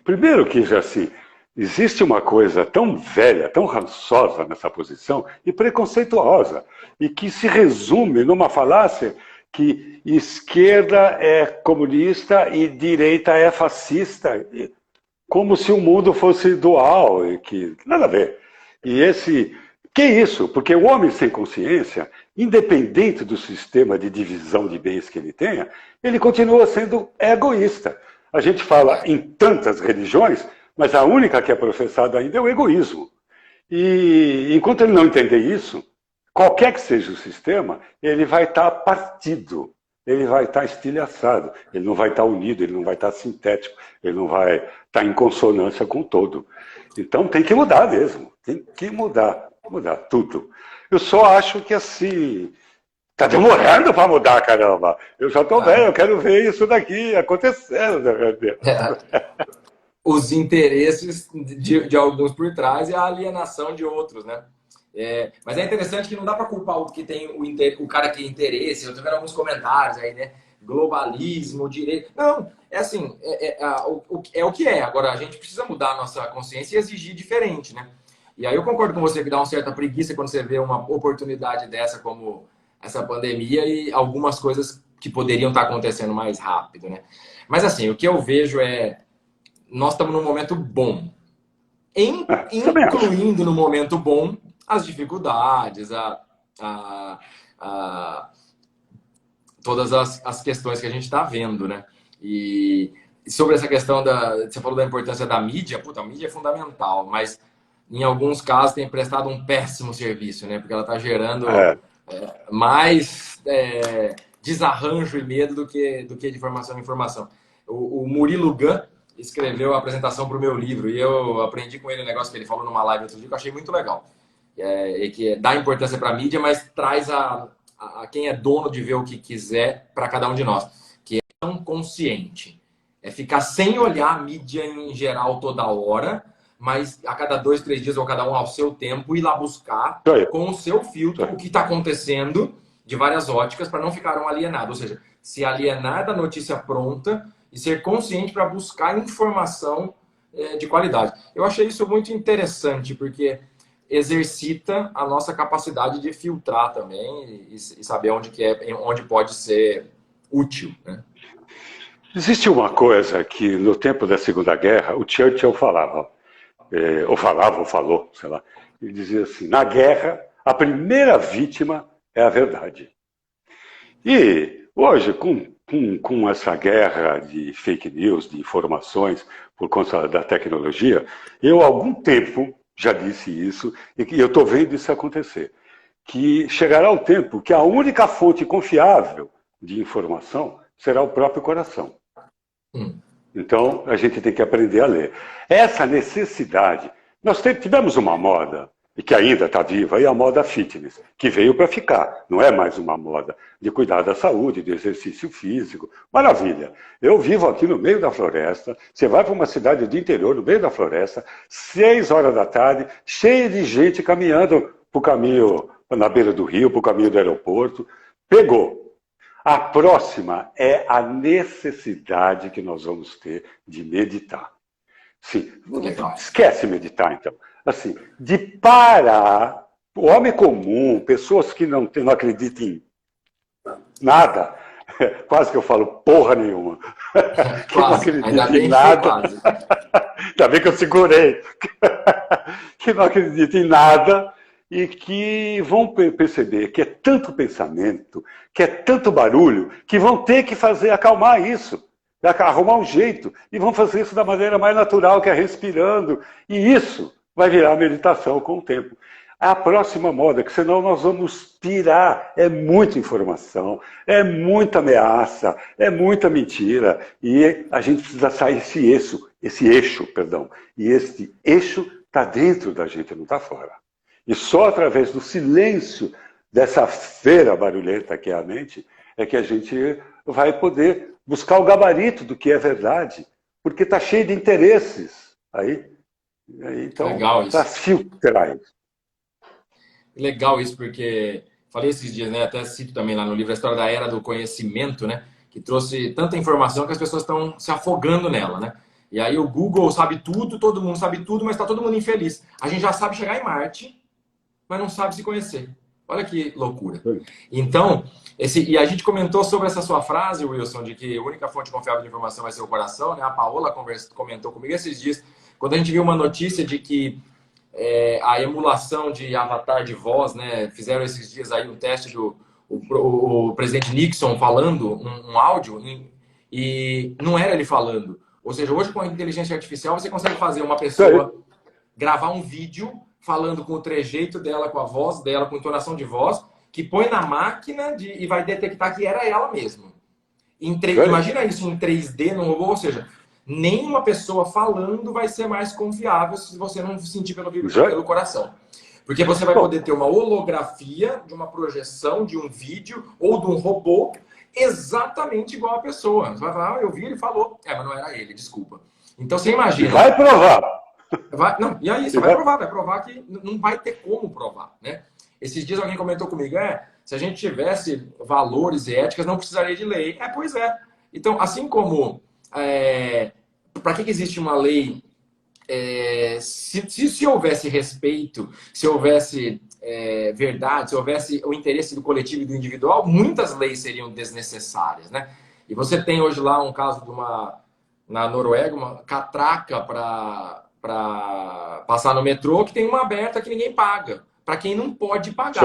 [SPEAKER 2] Primeiro que, assim, existe uma coisa tão velha, tão rançosa nessa posição e preconceituosa, e que se resume numa falácia que esquerda é comunista e direita é fascista, como se o mundo fosse dual, e que nada a ver. Que isso? Porque o homem sem consciência, independente do sistema de divisão de bens que ele tenha, ele continua sendo egoísta. A gente fala em tantas religiões, mas a única que é professada ainda é o egoísmo. E enquanto ele não entender isso, qualquer que seja o sistema, ele vai estar partido, ele vai estar estilhaçado, ele não vai estar unido, ele não vai estar sintético, ele não vai estar em consonância com o todo. Então tem que mudar mesmo, tem que mudar tudo. Eu só acho que assim, está demorando para mudar, caramba. Eu já estou velho, eu quero ver isso daqui acontecendo.
[SPEAKER 1] Os interesses de alguns por trás e a alienação de outros, né? Mas é interessante que não dá para culpar o que tem o cara que tem interesse. Eu tô vendo alguns comentários aí, né? globalismo, direito. Não, é assim, é o que é. Agora, a gente precisa mudar a nossa consciência e exigir diferente, né? E aí eu concordo com você que dá uma certa preguiça quando você vê uma oportunidade dessa, como essa pandemia e algumas coisas que poderiam estar acontecendo mais rápido, né? Mas assim, o que eu vejo é, nós estamos num momento bom,
[SPEAKER 2] Também acho.
[SPEAKER 1] incluindo no momento bom as dificuldades, a todas as questões que a gente está vendo, né? E sobre essa questão você falou da importância da mídia, puta, a mídia é fundamental, mas em alguns casos tem prestado um péssimo serviço, né? Porque ela está gerando
[SPEAKER 2] É,
[SPEAKER 1] mais desarranjo e medo do que de informação em informação. O Murilo Gun escreveu a apresentação para o meu livro e eu aprendi com ele um negócio que ele falou numa live outro dia que eu achei muito legal. Que dá importância para a mídia, mas traz a quem é dono de ver o que quiser para cada um de nós, que é tão consciente. É ficar sem olhar a mídia em geral toda hora, mas a cada 2, 3 dias ou cada um ao seu tempo ir lá buscar
[SPEAKER 2] isso aí,
[SPEAKER 1] com o seu
[SPEAKER 2] isso
[SPEAKER 1] filtro
[SPEAKER 2] aí.
[SPEAKER 1] o que está acontecendo de várias óticas para não ficar um alienado. Ou seja, se alienar da notícia pronta e ser consciente para buscar informação de qualidade. Eu achei isso muito interessante, porque exercita a nossa capacidade de filtrar também e saber onde pode ser útil, né?
[SPEAKER 2] Existe uma coisa que no tempo da Segunda Guerra o Churchill falava, ou falou, sei lá. Ele dizia assim: na guerra, a primeira vítima é a verdade. E hoje, com essa guerra de fake news, de informações por conta da tecnologia, eu há algum tempo já disse isso e que eu estou vendo isso acontecer. Que chegará o tempo que a única fonte confiável de informação será o próprio coração. Então, a gente tem que aprender a ler. Essa necessidade. Nós tivemos uma moda, e que ainda está viva, e a moda fitness, que veio para ficar. Não é mais uma moda de cuidar da saúde, de exercício físico. Maravilha. Eu vivo aqui no meio da floresta. Você vai para uma cidade do interior, no meio da floresta, 6 horas da tarde, cheia de gente caminhando para o caminho, na beira do rio, para o caminho do aeroporto. Pegou. A próxima é a necessidade que nós vamos ter de meditar. Sim,
[SPEAKER 1] Legal.
[SPEAKER 2] esquece meditar, então. Assim, de parar, o homem comum, pessoas que não acreditam em nada, quase que eu falo porra nenhuma, que não acreditam em nada, ainda bem que eu segurei, que não acreditam em nada, e que vão perceber que é tanto pensamento, que é tanto barulho, que vão ter que acalmar isso, arrumar um jeito, e vão fazer isso da maneira mais natural, que é respirando, e isso vai virar meditação com o tempo. A próxima moda, que senão nós vamos pirar, é muita informação, é muita ameaça, é muita mentira, e a gente precisa sair esse eixo, e esse eixo está dentro da gente, não está fora. E só através do silêncio dessa feira barulhenta que é a mente, é que a gente vai poder buscar o gabarito do que é verdade, porque está cheio de interesses. Então, para filtrar isso.
[SPEAKER 1] Legal isso, porque falei esses dias, né? Até cito também lá no livro a história da era do conhecimento, né? Que trouxe tanta informação que as pessoas estão se afogando nela, né? E aí o Google sabe tudo, todo mundo sabe tudo, mas está todo mundo infeliz. A gente já sabe chegar em Marte, mas não sabe se conhecer. Olha que loucura. Então, e a gente comentou sobre essa sua frase, Wilson, de que a única fonte confiável de informação vai ser o coração, né? A Paola comentou comigo esses dias, quando a gente viu uma notícia de que a emulação de avatar de voz, né? Fizeram esses dias aí um teste do o presidente Nixon falando um áudio e não era ele falando. Ou seja, hoje com a inteligência artificial você consegue fazer uma pessoa gravar um vídeo falando com o trejeito dela, com a voz dela, com entonação de voz, que põe na máquina e vai detectar que era ela mesma. Imagina isso em 3D no robô, ou seja, nenhuma pessoa falando vai ser mais confiável se você não sentir pelo coração. Porque você vai poder ter uma holografia de uma projeção de um vídeo ou de um robô exatamente igual a pessoa. Você vai falar, eu vi, ele falou. Mas não era ele, desculpa. Então você imagina.
[SPEAKER 2] Vai provar.
[SPEAKER 1] Não, e aí, você vai provar que não vai ter como provar, né? Esses dias alguém comentou comigo, Se a gente tivesse valores e éticas, não precisaria de lei. Pois é. Então, assim como... para que existe uma lei? Se houvesse respeito, se houvesse verdade, se houvesse o interesse do coletivo e do individual, muitas leis seriam desnecessárias, né? E você tem hoje lá um caso na Noruega, uma catraca para passar no metrô, que tem uma aberta que ninguém paga, para quem não pode pagar.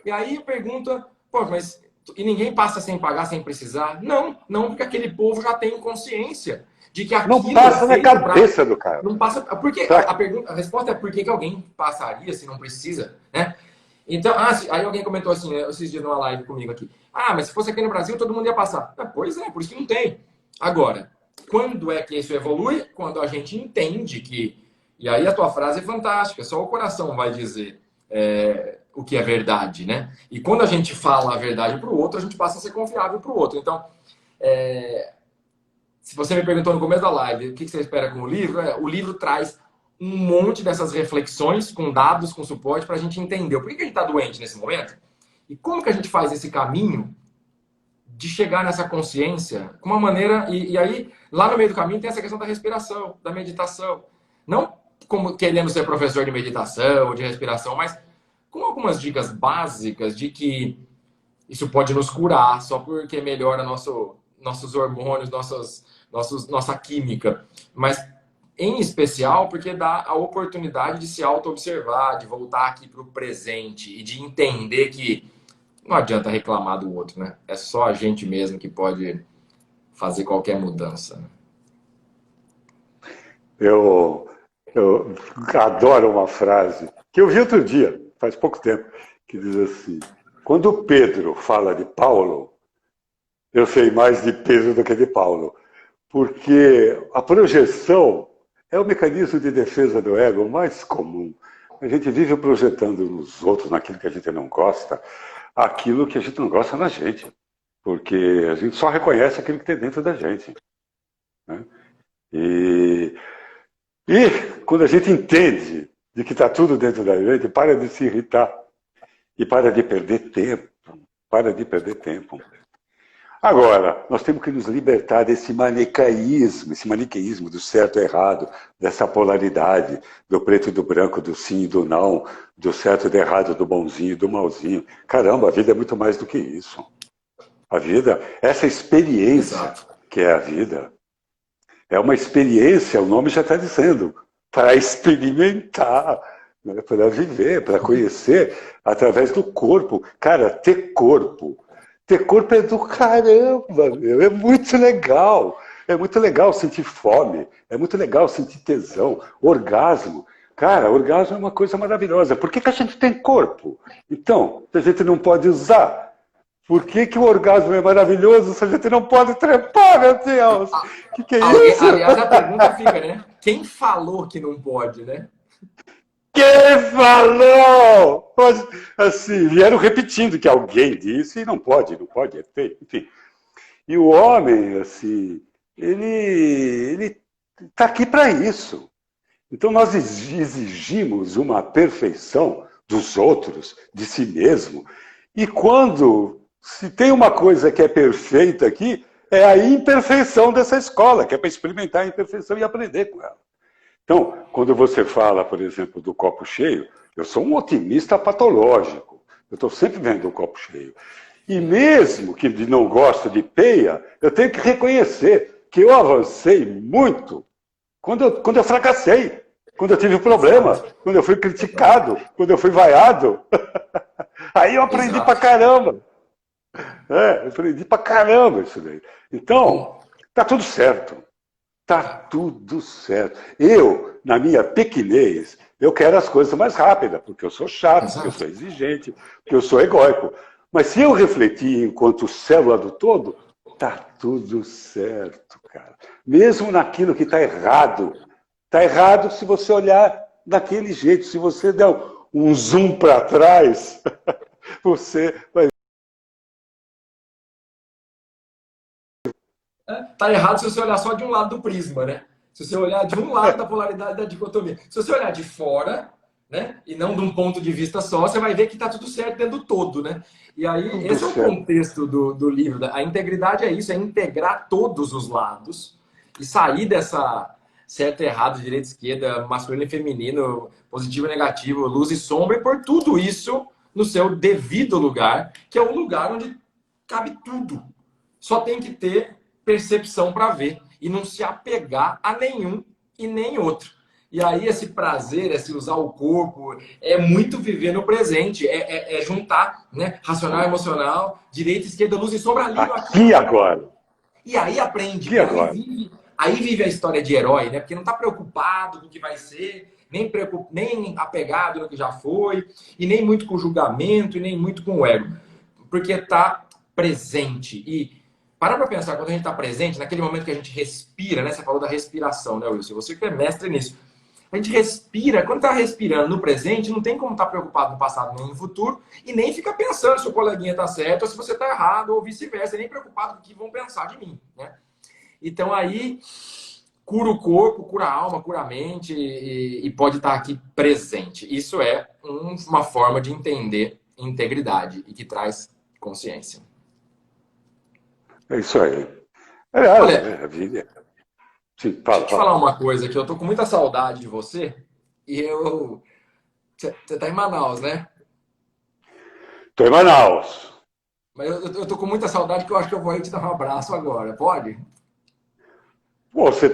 [SPEAKER 1] E aí pergunta, pô, mas e ninguém passa sem pagar, sem precisar? Não, porque aquele povo já tem consciência de que aquilo
[SPEAKER 2] não passa na cabeça do cara.
[SPEAKER 1] Não passa, porque a resposta é por que alguém passaria se não precisa, né? Então, aí alguém comentou assim, esses dias numa live comigo aqui. Mas se fosse aqui no Brasil, todo mundo ia passar. Pois é, por isso que não tem. Agora, quando é que isso evolui? Quando a gente entende que... E aí a tua frase é fantástica, só o coração vai dizer o que é verdade, né? E quando a gente fala a verdade para o outro, a gente passa a ser confiável para o outro. Então, se você me perguntou no começo da live o que você espera com o livro traz um monte dessas reflexões com dados, com suporte, para a gente entender por que a gente está doente nesse momento e como que a gente faz esse caminho de chegar nessa consciência com uma maneira... E aí, lá no meio do caminho, tem essa questão da respiração, da meditação. Não como querendo ser professor de meditação ou de respiração, mas com algumas dicas básicas de que isso pode nos curar só porque melhora nossos hormônios, nossa química. Mas, em especial, porque dá a oportunidade de se auto-observar, de voltar aqui para o presente e de entender que não adianta reclamar do outro, né? É só a gente mesmo que pode fazer qualquer mudança. Né?
[SPEAKER 2] Eu adoro uma frase que eu vi outro dia, faz pouco tempo, que diz assim: quando Pedro fala de Paulo, eu sei mais de Pedro do que de Paulo, porque a projeção é o mecanismo de defesa do ego mais comum. A gente vive projetando nos outros, naquilo que a gente não gosta, aquilo que a gente não gosta na gente, porque a gente só reconhece aquilo que tem dentro da gente, né? E quando a gente entende de que está tudo dentro da gente, para de se irritar e para de perder tempo. Para de perder tempo. Agora, nós temos que nos libertar desse maniqueísmo do certo e errado, dessa polaridade, do preto e do branco, do sim e do não, do certo e do errado, do bonzinho e do malzinho. Caramba, a vida é muito mais do que isso. A vida, essa experiência que é a vida, é uma experiência, o nome já está dizendo, para experimentar, né? Para viver, para conhecer, através do corpo. Cara, ter corpo é do caramba, meu. É muito legal. É muito legal sentir fome, é muito legal sentir tesão, orgasmo. Cara, orgasmo é uma coisa maravilhosa. Por que a gente tem corpo? Então, se a gente não pode usar, por que o orgasmo é maravilhoso se a gente não pode trepar, meu Deus? Que é isso?
[SPEAKER 1] Aliás, a pergunta fica, né? Quem falou que não pode, né?
[SPEAKER 2] Quem falou? Assim, vieram repetindo que alguém disse e não pode, é feio, enfim. E o homem, assim, ele está aqui para isso. Então nós exigimos uma perfeição dos outros, de si mesmo. E quando se tem uma coisa que é perfeita aqui, é a imperfeição dessa escola, que é para experimentar a imperfeição e aprender com ela. Então, quando você fala, por exemplo, do copo cheio, eu sou um otimista patológico. Eu estou sempre vendo o copo cheio. E mesmo que não gosto de peia, eu tenho que reconhecer que eu avancei muito quando eu fracassei, quando eu tive problema, quando eu fui criticado, quando eu fui vaiado. Aí eu aprendi pra caramba. Eu aprendi pra caramba isso daí. Então, tá tudo certo. Tá tudo certo. Eu, na minha pequenez, eu quero as coisas mais rápidas, porque eu sou chato, porque eu sou exigente, porque eu sou egóico. Mas se eu refletir enquanto célula do todo, tá tudo certo, cara. Mesmo naquilo que está errado. Está errado se você olhar daquele jeito. Se você der um zoom para trás, você vai...
[SPEAKER 1] Tá errado se você olhar só de um lado do prisma, né? Se você olhar de um lado da polaridade da dicotomia. Se você olhar de fora, né? E não de um ponto de vista só, você vai ver que está tudo certo dentro do todo, né? E aí,
[SPEAKER 2] Tudo
[SPEAKER 1] esse é o
[SPEAKER 2] certo.
[SPEAKER 1] contexto do livro. A integridade é isso, é integrar todos os lados e sair dessa certo e errado, direita e esquerda, masculino e feminino, positivo e negativo, luz e sombra, e pôr tudo isso no seu devido lugar, que é o lugar onde cabe tudo. Só tem que ter percepção para ver e não se apegar a nenhum e nem outro. E aí esse prazer, esse usar o corpo, é muito viver no presente, é juntar, né? Racional, emocional, direita, esquerda, luz e sombra ali, aqui,
[SPEAKER 2] Aqui agora.
[SPEAKER 1] e aí aprende,
[SPEAKER 2] Aqui
[SPEAKER 1] e
[SPEAKER 2] agora.
[SPEAKER 1] aí vive a história de herói, né? Porque não está preocupado com o que vai ser, nem apegado no que já foi, e nem muito com o julgamento, e nem muito com o ego. Porque está presente. E para pensar, quando a gente está presente, naquele momento que a gente respira, né? Você falou da respiração, né, Wilson? Você que é mestre nisso. A gente respira, quando está respirando no presente, não tem como estar preocupado no passado nem no futuro, e nem fica pensando se o coleguinha está certo ou se você está errado, ou vice-versa, nem preocupado com o que vão pensar de mim, né? Então aí cura o corpo, cura a alma, cura a mente e pode estar aqui presente. Isso é uma forma de entender integridade e que traz consciência.
[SPEAKER 2] É isso aí. Aliás,
[SPEAKER 1] Olha,
[SPEAKER 2] a vida. Sim,
[SPEAKER 1] deixa eu
[SPEAKER 2] fala,
[SPEAKER 1] te falar
[SPEAKER 2] fala.
[SPEAKER 1] uma coisa que eu tô com muita saudade de você e eu... Você tá em Manaus, né?
[SPEAKER 2] Estou em Manaus.
[SPEAKER 1] Mas eu tô com muita saudade que eu acho que eu vou aí te dar um abraço agora. Pode?
[SPEAKER 2] Pô, você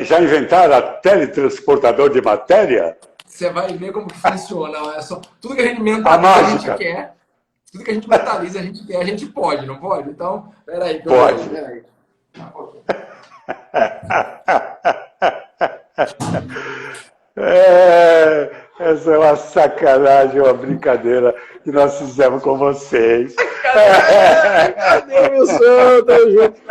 [SPEAKER 2] já inventaram a teletransportador de matéria?
[SPEAKER 1] Você vai ver como que funciona. É só, tudo que a gente
[SPEAKER 2] A
[SPEAKER 1] mentaliza, a gente
[SPEAKER 2] mágica?
[SPEAKER 1] quer. Tudo que a gente mentaliza, a gente quer. A gente pode, não pode? Então, peraí que eu vou aí.
[SPEAKER 2] Pode.
[SPEAKER 1] Peraí.
[SPEAKER 2] Essa é uma sacanagem, uma brincadeira que nós fizemos com vocês.
[SPEAKER 1] Cadê o Wilson? Tamo junto.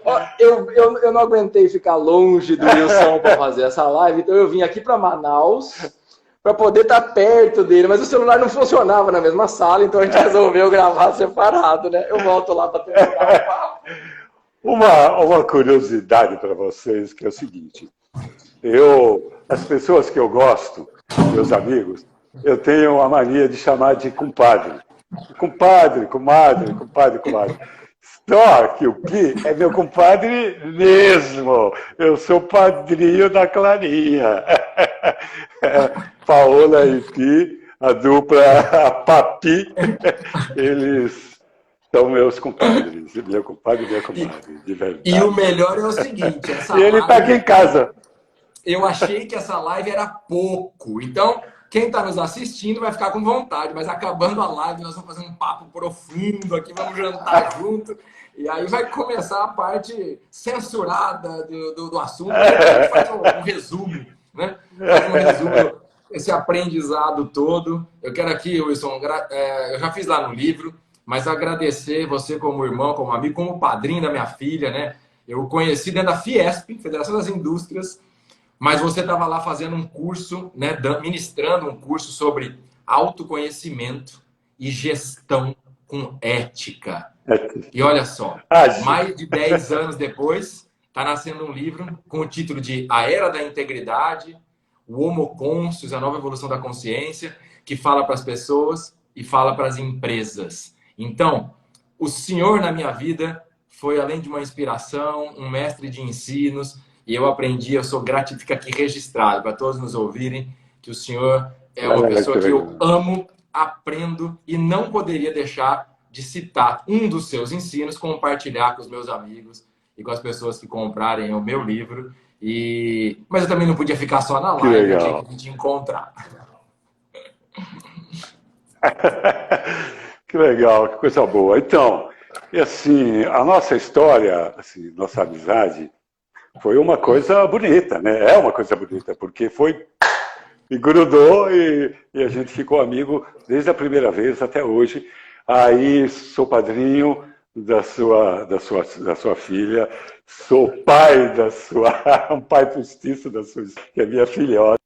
[SPEAKER 1] Ó, eu não aguentei ficar longe do Wilson para fazer essa live, então eu vim aqui para Manaus para poder estar perto dele, mas o celular não funcionava na mesma sala, então a gente resolveu gravar separado, né? Eu volto lá para terminar o papo.
[SPEAKER 2] Uma curiosidade para vocês, que é o seguinte. As pessoas que eu gosto, meus amigos, eu tenho a mania de chamar de compadre. Compadre, comadre, compadre, comadre. Só que o Pi é meu compadre mesmo. Eu sou padrinho da Clarinha. Paola e Pi, a dupla a Papi, eles são meus compadres. Meu compadre e minha comadre, de verdade.
[SPEAKER 1] E o melhor é o seguinte, essa
[SPEAKER 2] E ele está aqui em casa.
[SPEAKER 1] Eu achei que essa live era pouco. Então, quem está nos assistindo vai ficar com vontade, mas acabando a live, nós vamos fazer um papo profundo aqui, vamos jantar junto. E aí vai começar a parte censurada do assunto. A gente faz um resumo, né? Faz um resumo desse aprendizado todo. Eu quero aqui, Wilson, eu já fiz lá no livro, mas agradecer você como irmão, como amigo, como padrinho da minha filha, né? Eu conheci dentro da Fiesp, Federação das Indústrias, mas você estava lá fazendo um curso, né, ministrando um curso sobre autoconhecimento e gestão com ética. E olha só, mais de 10 anos depois, está nascendo um livro com o título de A Era da Integridade, o Homo Conscious, a nova evolução da consciência, que fala para as pessoas e fala para as empresas. Então, o senhor na minha vida foi, além de uma inspiração, um mestre de ensinos, e eu aprendi, eu sou grato, fica aqui registrado para todos nos ouvirem, que o senhor é uma pessoa que eu amo, aprendo e não poderia deixar de citar um dos seus ensinos, compartilhar com os meus amigos e com as pessoas que comprarem o meu livro. Mas eu também não podia ficar só na live, eu tinha que te encontrar.
[SPEAKER 2] Que legal, que coisa boa. Então, e assim, a nossa história, assim, nossa amizade, foi uma coisa bonita, né? É uma coisa bonita, porque foi e grudou e a gente ficou amigo desde a primeira vez até hoje. Aí sou padrinho da sua filha, sou pai um pai postiço que é minha filhota,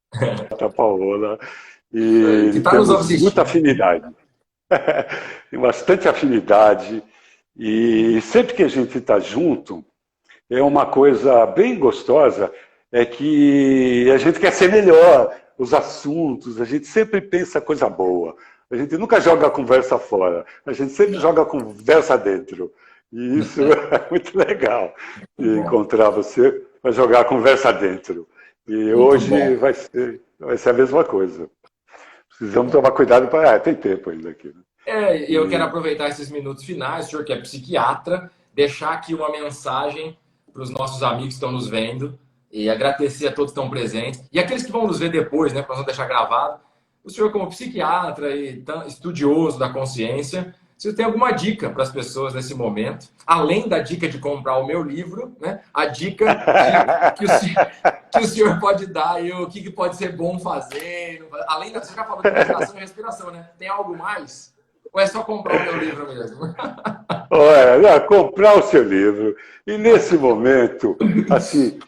[SPEAKER 2] a Paola, e
[SPEAKER 1] tá
[SPEAKER 2] temos muita afinidade. Tem bastante afinidade e sempre que a gente está junto, é uma coisa bem gostosa, é que a gente quer ser melhor. os assuntos, a gente sempre pensa coisa boa. A gente nunca joga a conversa fora, a gente sempre joga a conversa dentro. E isso é muito legal, de encontrar você para jogar a conversa dentro. E
[SPEAKER 1] Muito
[SPEAKER 2] hoje
[SPEAKER 1] bom.
[SPEAKER 2] vai ser a mesma coisa. Precisamos tomar cuidado para... tem tempo ainda aqui. Né?
[SPEAKER 1] E eu quero aproveitar esses minutos finais, o senhor que é psiquiatra, deixar aqui uma mensagem para os nossos amigos que estão nos vendo e agradecer a todos que estão presentes. E aqueles que vão nos ver depois, né, para nós não deixar gravado. O senhor, como psiquiatra e estudioso da consciência, se tem alguma dica para as pessoas nesse momento, além da dica de comprar o meu livro, né, a dica que o senhor pode dar e o que pode ser bom fazer, além da... Você já falou de meditação e respiração, né? Tem algo mais? Ou é só comprar o meu livro mesmo?
[SPEAKER 2] Olha, comprar o seu livro. E nesse momento, assim,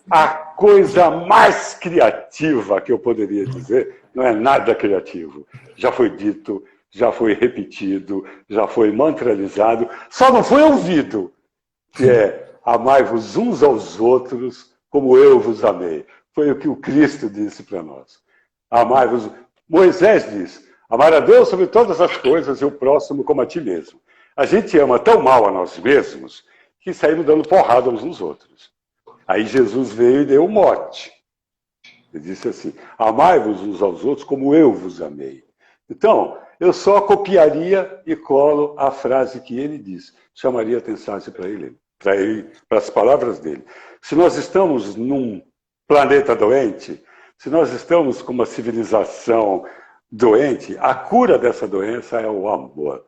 [SPEAKER 2] a coisa mais criativa que eu poderia dizer, não é nada criativo. Já foi dito, já foi repetido, já foi mantralizado, só não foi ouvido, que é amai-vos uns aos outros como eu vos amei. Foi o que o Cristo disse para nós. Amai-vos. Moisés diz, amar a Deus sobre todas as coisas e o próximo como a ti mesmo. A gente ama tão mal a nós mesmos que saímos dando porrada uns nos outros. Aí Jesus veio e deu um mote. Ele disse assim, amai-vos uns aos outros como eu vos amei. Então, eu só copiaria e colo a frase que ele disse. Chamaria atenção para as palavras dele. Se nós estamos num planeta doente, se nós estamos com uma civilização doente, a cura dessa doença é o amor.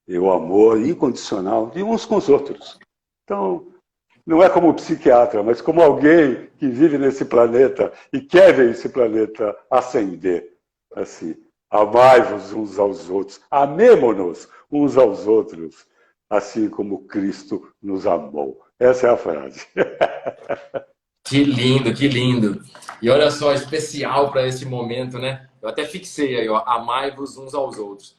[SPEAKER 2] E o amor incondicional de uns com os outros. Então, não é como psiquiatra, mas como alguém que vive nesse planeta e quer ver esse planeta ascender. Assim, amai-vos uns aos outros, amemo-nos uns aos outros, assim como Cristo nos amou. Essa é a frase.
[SPEAKER 1] Que lindo, que lindo. E olha só, especial para esse momento, né? Eu até fixei aí, ó, amai-vos uns aos outros.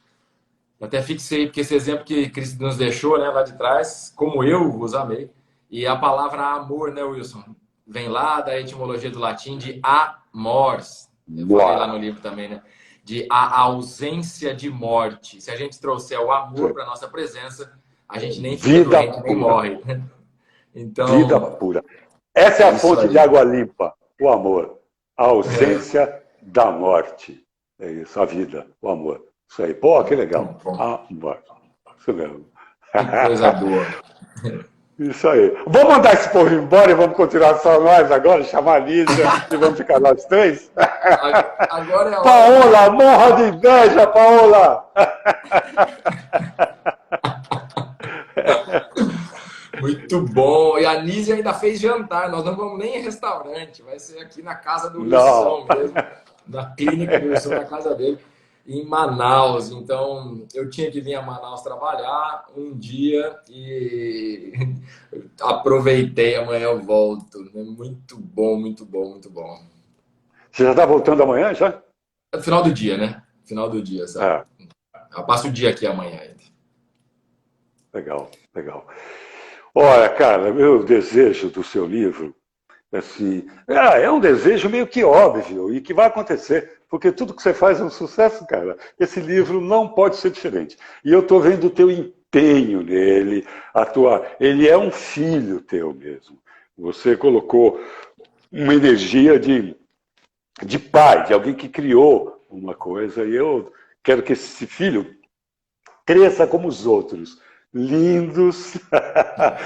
[SPEAKER 1] Eu até fixei, porque esse exemplo que Cristo nos deixou, né, lá de trás, como eu vos amei. E a palavra amor, né, Wilson? Vem lá da etimologia do latim de amors. Eu falei lá no livro também, né? De a ausência de morte. Se a gente trouxer o amor para nossa presença, a gente nem fica doente, nem morre. Então,
[SPEAKER 2] vida pura. Essa é a fonte de água limpa, o amor. A ausência da morte. É isso, a vida, o amor. Isso aí. Pô, que legal. Amor. Isso mesmo.
[SPEAKER 1] Que coisa boa.
[SPEAKER 2] Isso aí. Vamos mandar esse povo embora e vamos continuar só nós agora, chamar a Lídia e vamos ficar nós três?
[SPEAKER 1] Agora é a hora.
[SPEAKER 2] Paola, morra de inveja, Paola!
[SPEAKER 1] Muito bom. E a Nízia ainda fez jantar. Nós não vamos nem em restaurante. Vai ser aqui na casa do Wilson mesmo. Na clínica do Wilson, na casa dele. Em Manaus. Então, eu tinha que vir a Manaus trabalhar um dia e aproveitei. Amanhã eu volto. Muito bom, muito bom, muito bom.
[SPEAKER 2] Você já está voltando amanhã, já?
[SPEAKER 1] Final do dia, né? Final do dia, sabe? Eu passo o dia aqui amanhã ainda.
[SPEAKER 2] Legal, legal. Olha, cara, meu desejo do seu livro, assim, é um desejo meio que óbvio e que vai acontecer, porque tudo que você faz é um sucesso, cara. Esse livro não pode ser diferente. E eu estou vendo o teu empenho nele, ele é um filho teu mesmo. Você colocou uma energia de pai, de alguém que criou uma coisa, e eu quero que esse filho cresça como os outros. Lindos,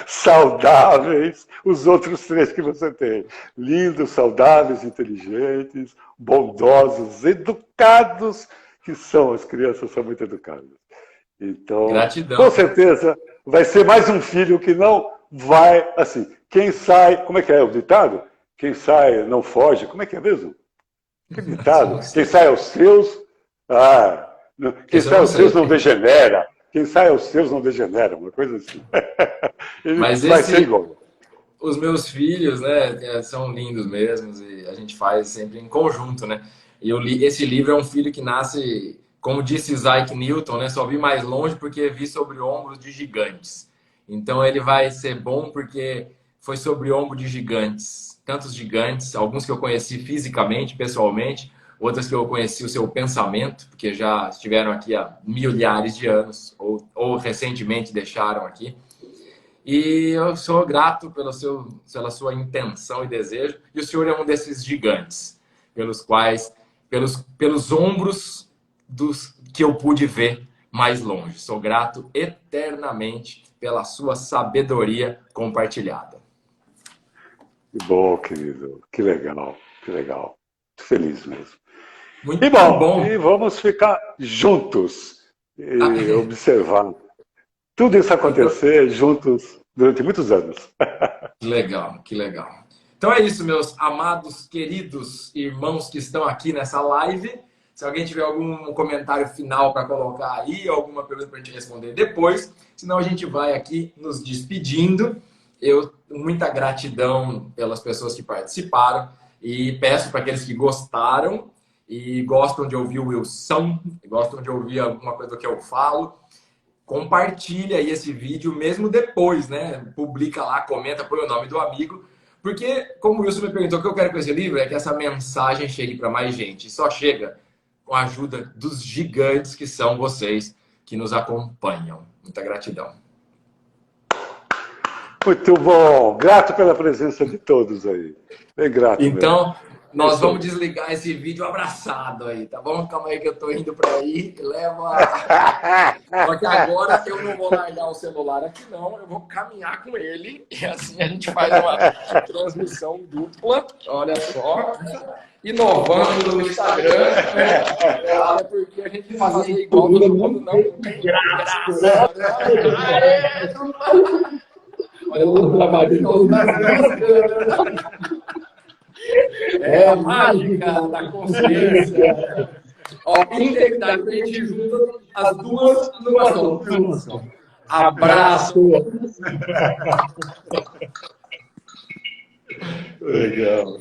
[SPEAKER 2] saudáveis, os outros três que você tem. Lindos, saudáveis, inteligentes, bondosos, educados, que são, as crianças são muito educadas. Então,
[SPEAKER 1] gratidão.
[SPEAKER 2] Com certeza, vai ser mais um filho que não vai, assim, quem sai, como é que é o ditado? Quem sai não foge, como é que é mesmo? Que ditado? Quem sai aos seus, quem sai aos seus não degenera. Quem sai aos seus não degenera, uma coisa assim.
[SPEAKER 1] Mas vai ser igual. Os meus filhos, né, são lindos mesmo, e a gente faz sempre em conjunto, né? E esse livro é um filho que nasce, como disse Isaac Newton, né? Só vi mais longe porque vi sobre ombros de gigantes. Então ele vai ser bom porque foi sobre ombro de gigantes. Tantos gigantes, alguns que eu conheci fisicamente, pessoalmente, outras que eu conheci o seu pensamento, porque já estiveram aqui há milhares de anos, ou recentemente deixaram aqui. E eu sou grato pela sua intenção e desejo. E o senhor é um desses gigantes, pelos ombros que eu pude ver mais longe. Sou grato eternamente pela sua sabedoria compartilhada.
[SPEAKER 2] Que bom, querido. Que legal, que legal. Muito feliz mesmo.
[SPEAKER 1] Muito
[SPEAKER 2] E
[SPEAKER 1] bom.
[SPEAKER 2] E vamos ficar juntos e observar tudo isso acontecer juntos durante muitos anos.
[SPEAKER 1] Que legal, que legal. Então é isso, meus amados, queridos irmãos que estão aqui nessa live. Se alguém tiver algum comentário final para colocar aí, alguma pergunta para a gente responder depois, senão a gente vai aqui nos despedindo. Muita gratidão pelas pessoas que participaram e peço para aqueles que gostaram e gostam de ouvir o Wilson, gostam de ouvir alguma coisa do que eu falo, compartilha aí esse vídeo mesmo depois, né? Publica lá, comenta, põe o nome do amigo, porque como o Wilson me perguntou, o que eu quero com esse livro é que essa mensagem chegue para mais gente. E só chega com a ajuda dos gigantes que são vocês que nos acompanham. Muita gratidão.
[SPEAKER 2] Muito bom. Grato pela presença de todos aí. Bem grato.
[SPEAKER 1] Então, nós vamos desligar esse vídeo abraçado aí, tá bom? Calma aí que eu tô indo para aí. Só que agora eu não vou largar o celular aqui, não. Eu vou caminhar com ele. E assim a gente faz uma transmissão dupla. Olha só. Inovando no Instagram. É porque a gente fazer igual todo mundo não tem graça. Olha o trabalho. É a mágica da consciência. Ó, integridade, a gente junta as duas numa só. Abraço.
[SPEAKER 2] Legal.